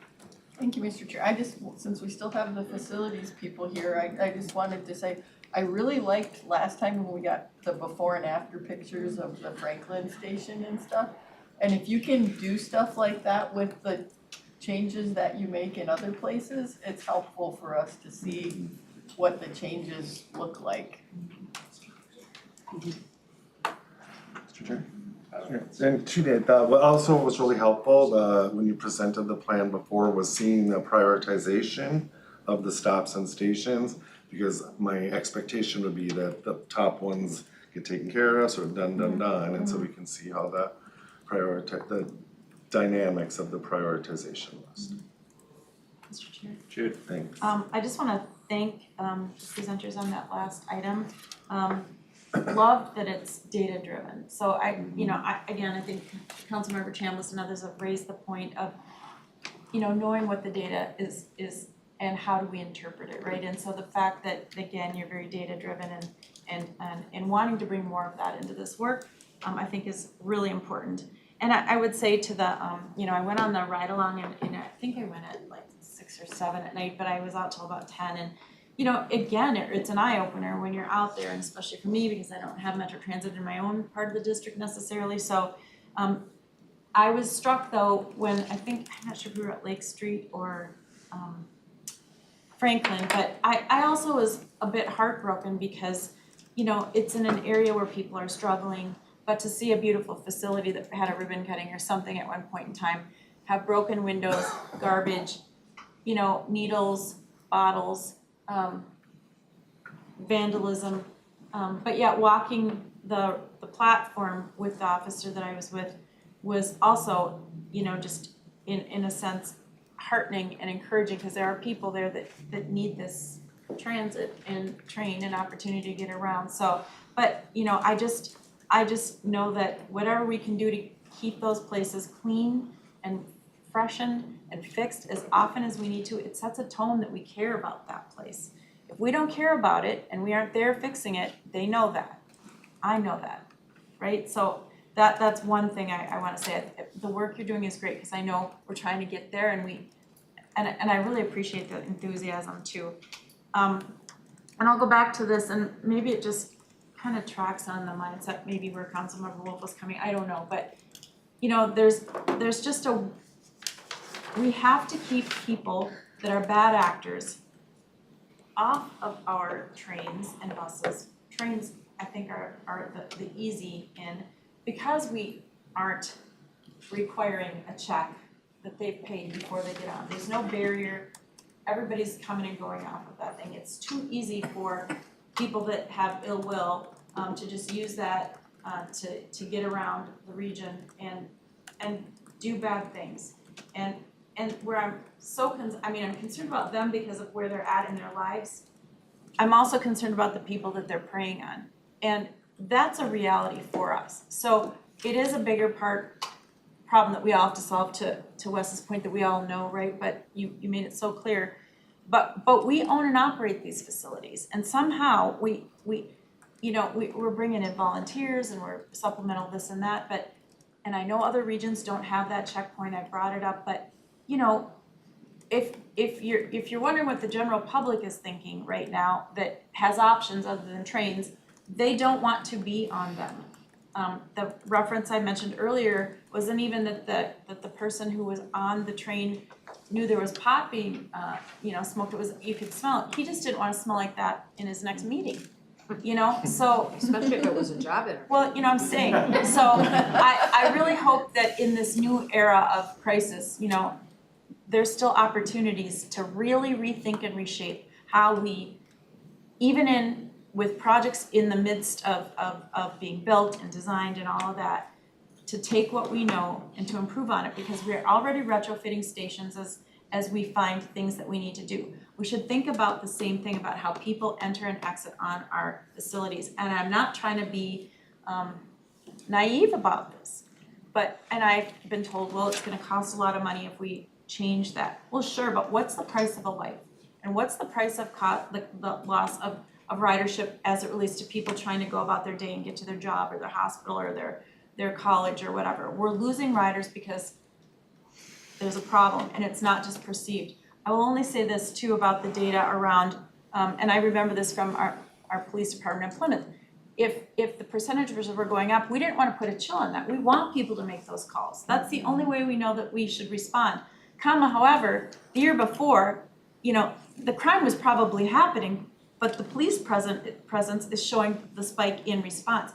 Thank you, Mr. Chair. Since we still have the facilities people here, I just wanted to say, I really liked last time when we got the before and after pictures of the Franklin station and stuff. And if you can do stuff like that with the changes that you make in other places, it's helpful for us to see what the changes look like. Mr. Chair? And to that, what also was really helpful, when you presented the plan before, was seeing the prioritization of the stops and stations, because my expectation would be that the top ones get taken care of, sort of done, and so we can see how the dynamics of the prioritization list. Mr. Chair. Jude, thanks. I just want to thank presenters on that last item. Love that it's data driven. So I think Councilmember Chambliss and others have raised the point of, knowing what the data is and how do we interpret it, right? And so the fact that, again, you're very data driven and wanting to bring more of that into this work, I think is really important. And I would say to the, I went on the ride along and I think I went at like 6 or 7 at night, but I was out till about 10 and again, it's an eye-opener when you're out there, and especially for me because I don't have Metro Transit in my own part of the district necessarily. So I was struck though when I'm not sure if we were at Lake Street or Franklin, but I also was a bit heartbroken because, it's in an area where people are struggling, but to see a beautiful facility that had a ribbon cutting or something at one point in time, have broken windows, garbage, needles, bottles, vandalism. But yet walking the platform with the officer that I was with was also, just in a sense heartening and encouraging, because there are people there that need this transit and train and opportunity to get around. So, but I just know that whatever we can do to keep those places clean and freshened and fixed as often as we need to, it sets a tone that we care about that place. If we don't care about it and we aren't there fixing it, they know that. I know that, right? So that's one thing I want to say. The work you're doing is great, because I know we're trying to get there, and I really appreciate the enthusiasm too. And I'll go back to this, and maybe it just kind of tracks on the mindset, maybe where Councilmember Wolf was coming. I don't know, but there's just we have to keep people that are bad actors off of our trains and buses. Trains, I think, are the easy in, because we aren't requiring a check that they've paid before they get on. There's no barrier. Everybody's coming and going off of that thing. It's too easy for people that have ill will to just use that to get around the region and do bad things. And where I'm I'm concerned about them because of where they're at in their lives. I'm also concerned about the people that they're preying on. And that's a reality for us. So it is a bigger problem that we all have to solve, to Wes's point, that we all know, right? But you made it so clear. But we own and operate these facilities, and somehow we're bringing in volunteers and we're supplemental this and that, and I know other regions don't have that checkpoint. I brought it up, but if you're wondering what the general public is thinking right now that has options other than trains, they don't want to be on them. The reference I mentioned earlier wasn't even that the person who was on the train knew there was pot being smoked. It was, you could smell it. He just didn't want to smell like that in his next meeting. So Especially if it was a job interview. well, I'm saying, so I really hope that in this new era of crisis, there's still opportunities to really rethink and reshape how we, even with projects in the midst of being built and designed and all of that, to take what we know and to improve on it, because we're already retrofitting stations as we find things that we need to do. We should think about the same thing about how people enter and exit on our facilities. And I'm not trying to be naive about this, and I've been told, well, it's gonna cost a lot of money if we change that. Well, sure, but what's the price of a life? And what's the price of the loss of ridership as it relates to people trying to go about their day and get to their job or their hospital or their college or whatever? We're losing riders because there's a problem, and it's not just perceived. I will only say this too about the data around, and I remember this from our police department in Plymouth. If the percentages were going up, we didn't want to put a chill on that. We want people to make those calls. That's the only way we know that we should respond. However, the year before, the crime was probably happening, but the police presence is showing the spike in response.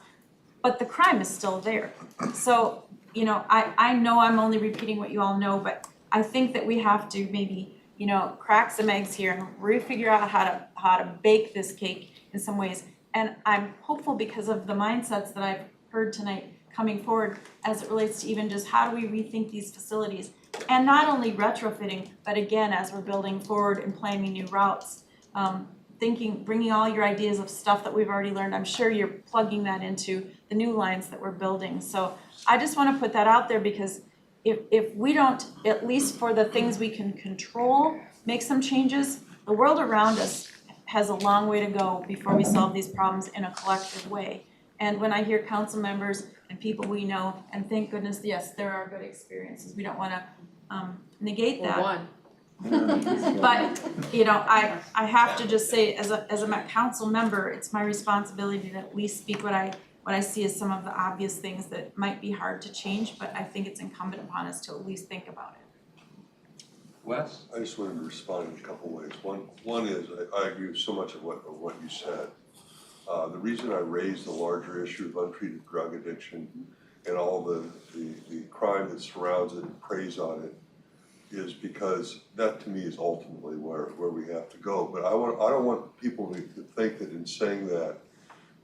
But the crime is still there. So, I know I'm only repeating what you all know, but I think that we have to maybe, crack some eggs here and refigure out how to bake this cake in some ways. And I'm hopeful because of the mindsets that I've heard tonight coming forward as it relates to even just how do we rethink these facilities, and not only retrofitting, but again, as we're building forward and planning new routes, bringing all your ideas of stuff that we've already learned. I'm sure you're plugging that into the new lines that we're building. So I just want to put that out there, because if we don't, at least for the things we can control, make some changes, the world around us has a long way to go before we solve these problems in a collective way. And when I hear council members and people we know, and thank goodness, yes, there are good experiences. We don't want to negate that. Or one. But I have to just say, as a council member, it's my responsibility to at least speak what I see as some of the obvious things that might be hard to change, but I think it's incumbent upon us to at least think about it. Wes? I just wanted to respond in a couple ways. One is I agree with so much of what you said. The reason I raised the larger issue of untreated drug addiction and all the crime that surrounds it and preys on it is because that to me is ultimately where we have to go. But I don't want people to think that in saying that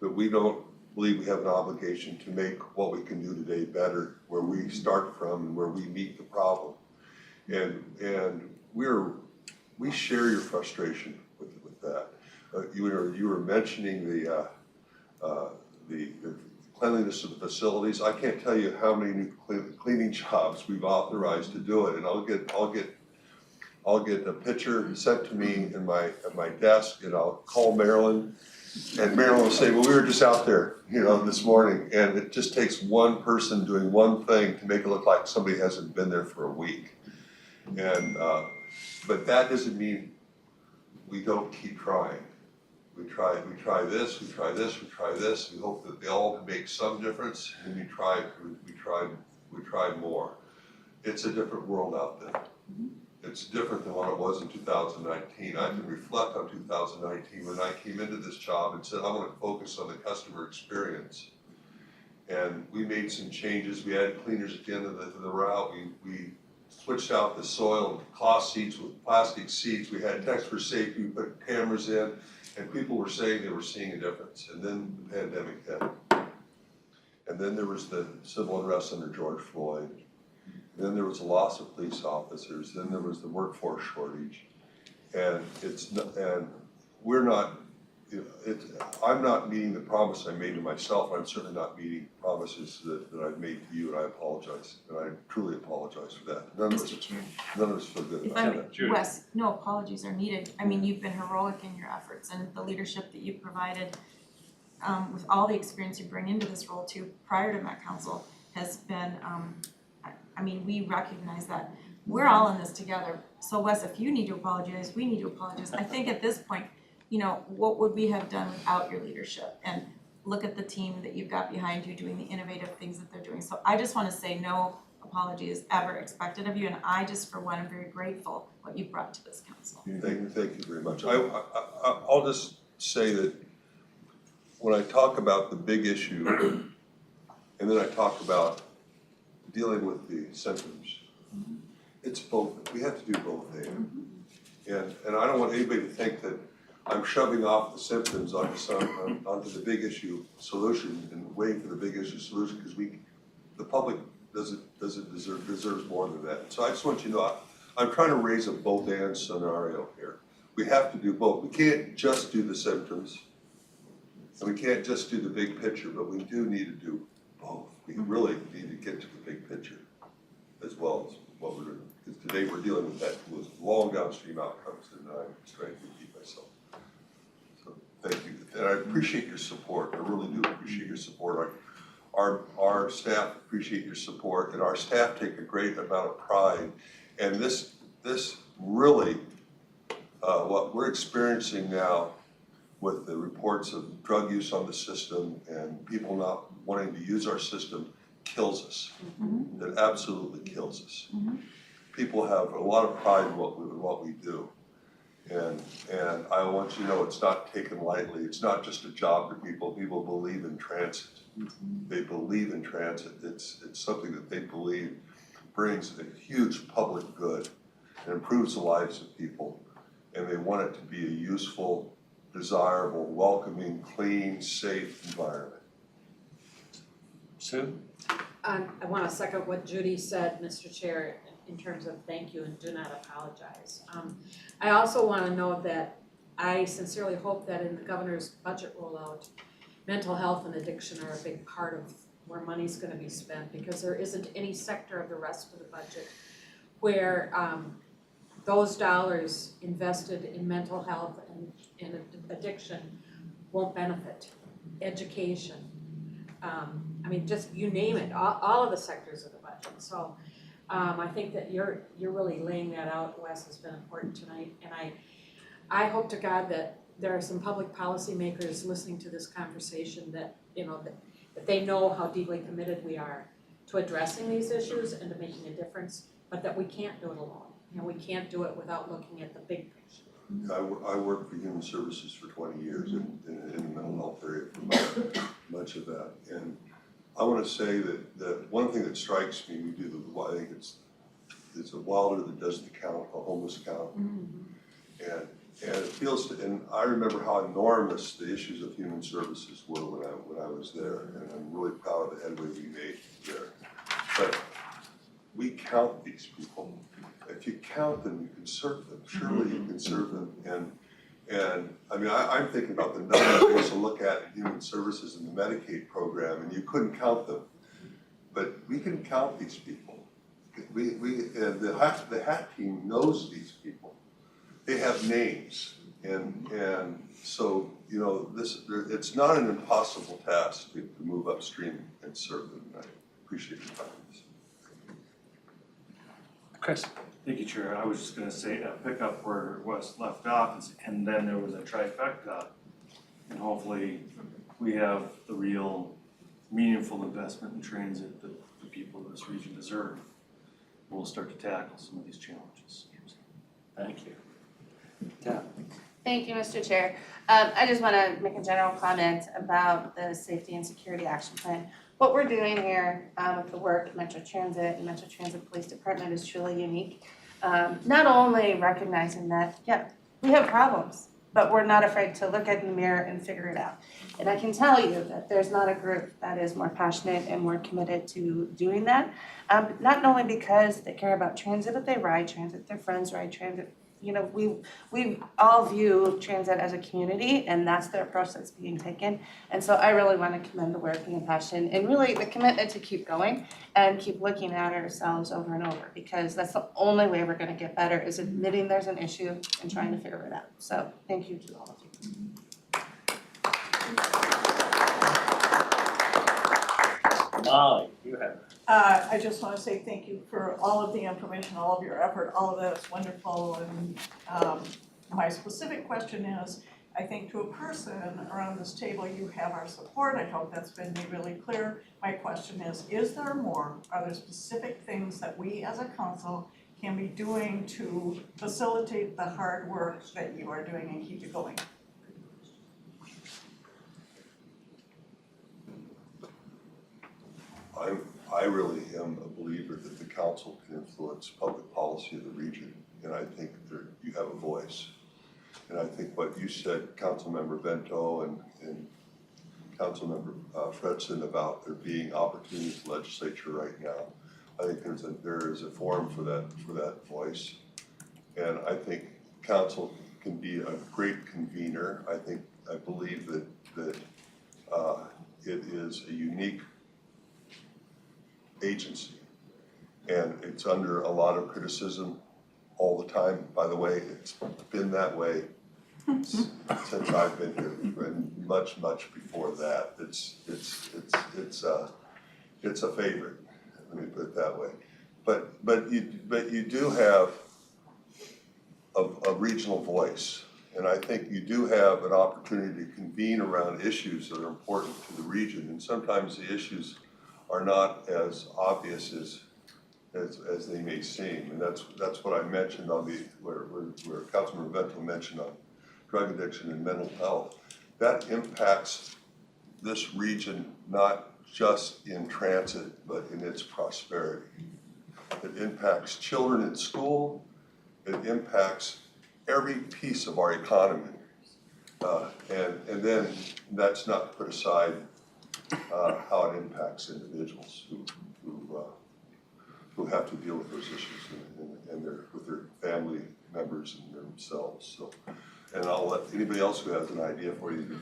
we don't believe we have an obligation to make what we can do today better, where we start from and where we meet the problem. And we share your frustration with that. You were mentioning the cleanliness of the facilities. I can't tell you how many new cleaning jobs we've authorized to do it, and I'll get a picture sent to me at my desk, and I'll call Marilyn, and Marilyn will say, well, we were just out there, this morning, and it just takes one person doing one thing to make it look like somebody hasn't been there for a week. And but that doesn't mean we don't keep trying. We try this, we try this, we try this. We hope that they all make some difference, and we tried more. It's a different world out there. It's different than what it was in 2019. I can reflect on 2019 when I came into this job and said, I want to focus on the customer experience. And we made some changes. We added cleaners at the end of the route. We switched out the soil cloth seats with plastic seats. We had text for safety. We put cameras in. And people were saying they were seeing a difference. And then the pandemic hit. And then there was the civil unrest under George Floyd. And then there was a loss of police officers. Then there was the workforce shortage. And we're not, I'm not meeting the promise I made to myself. I'm certainly not meeting promises that I've made to you, and I apologize. And I truly apologize for that. None of us feel good about that. Wes, no apologies are needed. I mean, you've been heroic in your efforts, and the leadership that you've provided with all the experience you bring into this role too, prior to Met Council, has been, I mean, we recognize that. We're all in this together. So Wes, if you need to apologize, we need to apologize. I think at this point, what would we have done without your leadership? And look at the team that you've got behind you doing the innovative things that they're doing. So I just want to say no apology is ever expected of you, and I just, for one, am very grateful what you've brought to this council. Thank you very much. I'll just say that when I talk about the big issue, and then I talk about dealing with the symptoms, it's both. We have to do both, Dave. And I don't want anybody to think that I'm shoving off the symptoms onto the big issue solution and waiting for the big issue solution, because the public deserves more than that. So I just want you to know, I'm trying to raise a both and scenario here. We have to do both. We can't just do the symptoms, and we can't just do the big picture, but we do need to do both. We really need to get to the big picture as well as what we're doing. Because today we're dealing with those long downstream outcomes, and I'm trying to keep myself. So thank you, and I appreciate your support. I really do appreciate your support. Our staff appreciate your support, and our staff take a great amount of pride. And this really, what we're experiencing now with the reports of drug use on the system and people not wanting to use our system kills us. It absolutely kills us. People have a lot of pride in what we do. And I want you to know it's not taken lightly. It's not just a job for people. People believe in transit. They believe in transit. It's something that they believe brings a huge public good and improves the lives of people. And they want it to be a useful, desirable, welcoming, clean, safe environment. Sue? I want to second what Judy said, Mr. Chair, in terms of thank you and do not apologize. I also want to note that I sincerely hope that in the governor's budget rollout, mental health and addiction are a big part of where money's going to be spent, because there isn't any sector of the rest of the budget where those dollars invested in mental health and addiction won't benefit. Education, I mean, just you name it, all of the sectors of the budget. So I think that you're really laying that out, Wes, has been important tonight. And I hope to God that there are some public policy makers listening to this conversation that, that they know how deeply committed we are to addressing these issues and to making a difference, but that we can't do it alone. We can't do it without looking at the big picture. I worked for Human Services for 20 years in the mental health area for much of that. And I want to say that one thing that strikes me, I think it's a Wilder that does the count, a homeless count. And it feels, and I remember how enormous the issues of human services were when I was there, and I'm really proud of the headway we made there. But we count these people. If you count them, you can serve them. Surely you can serve them. And I mean, I'm thinking about the numbers we used to look at in human services in the Medicaid program, and you couldn't count them. But we can count these people. And the HAT team knows these people. They have names, and so, you know, it's not an impossible task to move upstream and serve them. I appreciate your comments. Chris. Thank you, Chair. I was just gonna say, pick up where Wes left off, and then there was a trifecta. And hopefully, we have the real meaningful investment in transit that the people of this region deserve. We'll start to tackle some of these challenges. Thank you. Thank you, Mr. Chair. I just want to make a general comment about the Safety and Security Action Plan. What we're doing here with the work Metro Transit and Metro Transit Police Department is truly unique. Not only recognizing that, yeah, we have problems, but we're not afraid to look in the mirror and figure it out. And I can tell you that there's not a group that is more passionate and more committed to doing that. Not only because they care about transit, but they ride transit, their friends ride transit. You know, we all view transit as a community, and that's the approach that's being taken. And so I really want to commend the work and the passion and really the commitment to keep going and keep looking at ourselves over and over, because that's the only way we're going to get better, is admitting there's an issue and trying to figure it out. So thank you to all of you. Molly, you have it. I just want to say thank you for all of the information, all of your effort, all of that is wonderful. And my specific question is, I think to a person around this table, you have our support. I hope that's been made really clear. My question is there more? Are there specific things that we as a council can be doing to facilitate the hard work that you are doing and keep it going? I really am a believer that the council can influence public policy of the region, and I think you have a voice. And I think what you said, Councilmember Bento and Councilmember Fredson, about there being opportunities in the legislature right now, I think there is a forum for that voice. And I think council can be a great convener. I believe that it is a unique agency, and it's under a lot of criticism all the time. By the way, it's been that way since I've been here, and much before that. It's a favorite. Let me put it that way. But you do have a regional voice, and I think you do have an opportunity to convene around issues that are important to the region, and sometimes the issues are not as obvious as they may seem, and that's what I mentioned on where Councilman Bento mentioned on drug addiction and mental health. That impacts this region not just in transit, but in its prosperity. It impacts children in school. It impacts every piece of our economy, and then that's not put aside. How it impacts individuals who have to deal with those issues and with their family members and themselves. So, and I'll let anybody else who has an idea for you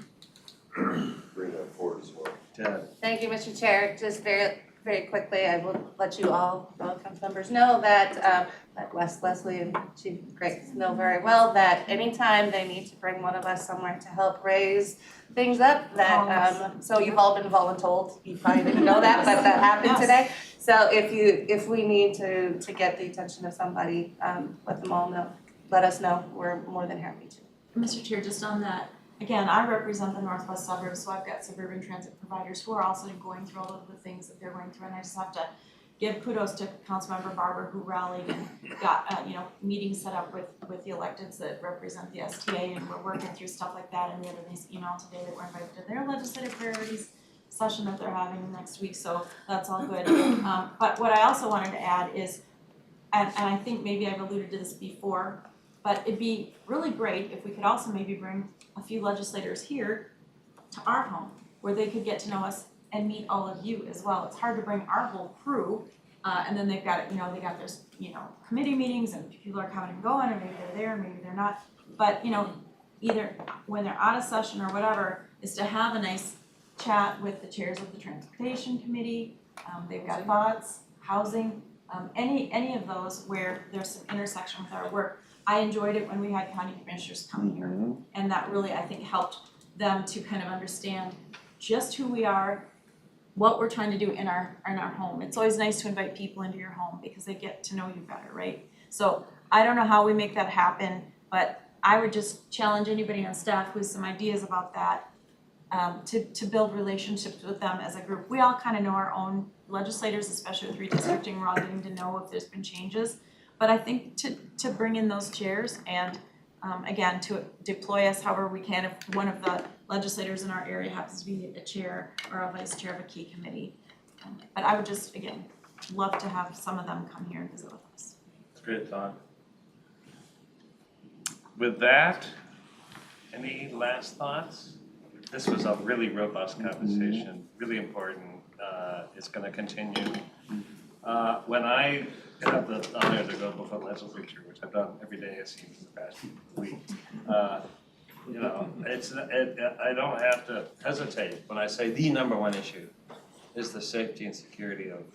bring that forward as well. Thank you, Mr. Chair. Just very quickly, I will let you all, fellow council members, know that Lesley and Chief Grates know very well that anytime they need to bring one of us somewhere to help raise things up, that so you've all been voluntold. You probably didn't know that, but that happened today. So if we need to get the attention of somebody, let them all know. Let us know. We're more than happy to. Mr. Chair, just on that, again, I represent the northwest suburbs, so I've got suburban transit providers who are also going through all of the things that they're going through, and I just have to give kudos to Councilmember Barber, who rallied and got meetings set up with the electeds that represent the STA, and we're working through stuff like that. And we had a nice email today that we're invited to their legislative priorities session that they're having next week, so that's all good. But what I also wanted to add is, and I think maybe I've alluded to this before, but it'd be really great if we could also maybe bring a few legislators here to our home, where they could get to know us and meet all of you as well. It's hard to bring our whole crew, and then they've got, they got their, committee meetings and people are coming and going, or maybe they're there, maybe they're not. But, either when they're out of session or whatever, is to have a nice chat with the chairs of the transportation committee. They've got thoughts, housing, any of those where there's some intersection with our work. I enjoyed it when we had county commissioners come here, and that really, I think, helped them to kind of understand just who we are, what we're trying to do in our home. It's always nice to invite people into your home because they get to know you better, right? So I don't know how we make that happen, but I would just challenge anybody on staff who has some ideas about that, to build relationships with them as a group. We all kind of know our own legislators, especially with redistricting. We're all getting to know if there's been changes. But I think to bring in those chairs and again, to deploy us however we can, if one of the legislators in our area happens to be a chair or a vice chair of a key committee. But I would just, again, love to have some of them come here and visit with us. It's a great thought. With that, any last thoughts? This was a really robust conversation, really important. It's gonna continue. When I have the honor to go before the legislature, which I've done every day it seems in the past week, I don't have to hesitate when I say the number one issue is the safety and security of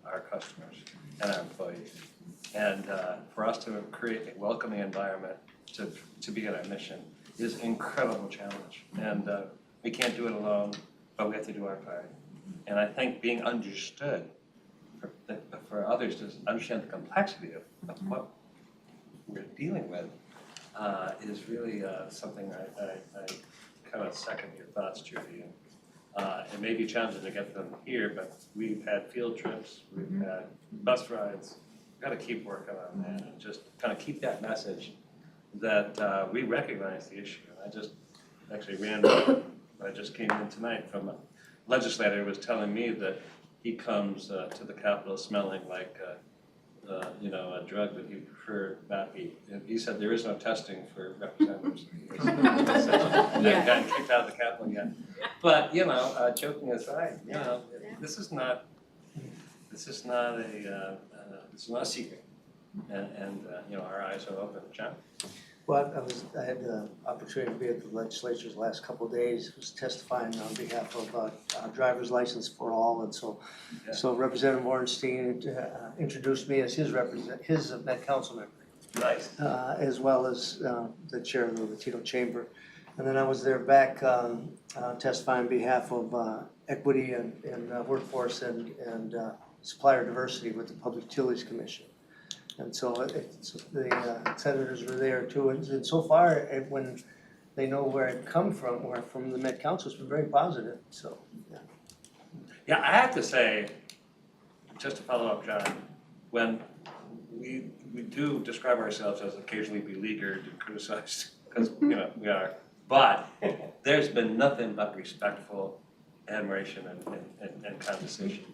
our customers and our employees. And for us to create a welcoming environment to begin our mission is an incredible challenge. And we can't do it alone, but we have to do our part. And I think being understood for others to understand the complexity of what we're dealing with is really something I kind of second your thoughts, Judy. And it may be challenging to get them here, but we've had field trips, we've had bus rides. We've got to keep working on that and just kind of keep that message that we recognize the issue. And I just actually I just came in tonight from a legislator who was telling me that he comes to the Capitol smelling like a drug that he preferred not eat. And he said there is no testing for representatives. And I've gotten kicked out of the Capitol again. But joking aside, this is not a secret. And our eyes are open. John? Well, I had the opportunity to be at the legislature's the last couple of days, was testifying on behalf of driver's license for all, and so Representative Ornstein introduced me as his Met Council member. Nice. As well as the chair of the Latino Chamber. And then I was there back testifying on behalf of equity and workforce and supplier diversity with the Public Utilities Commission. And so the senators were there too, and so far, when they know where it come from, or from the Met Council, it's been very positive, so, yeah. Yeah, I have to say, just to follow up, John, when we do describe ourselves as occasionally beleaguered and criticized, because, we are, but there's been nothing but respectful admiration and conversation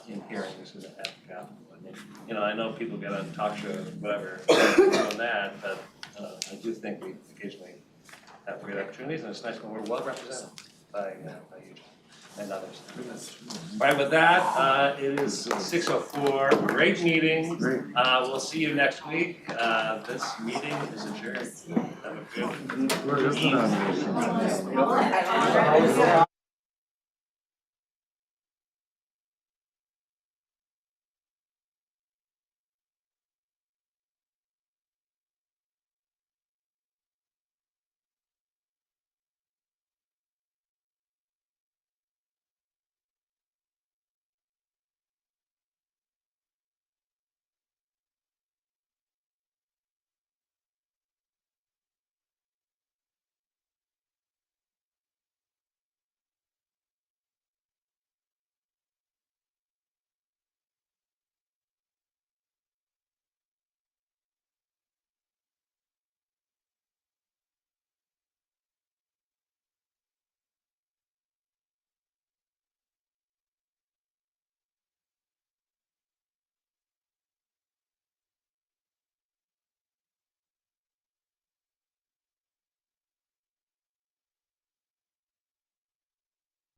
in hearings at the Capitol. I know people get on talk shows, whatever, on that, but I do think we occasionally have great opportunities, and it's nice when we're well represented by you and others. All right, with that, it is 6:04. Great meeting. We'll see you next week. This meeting is adjourned. Have a good evening.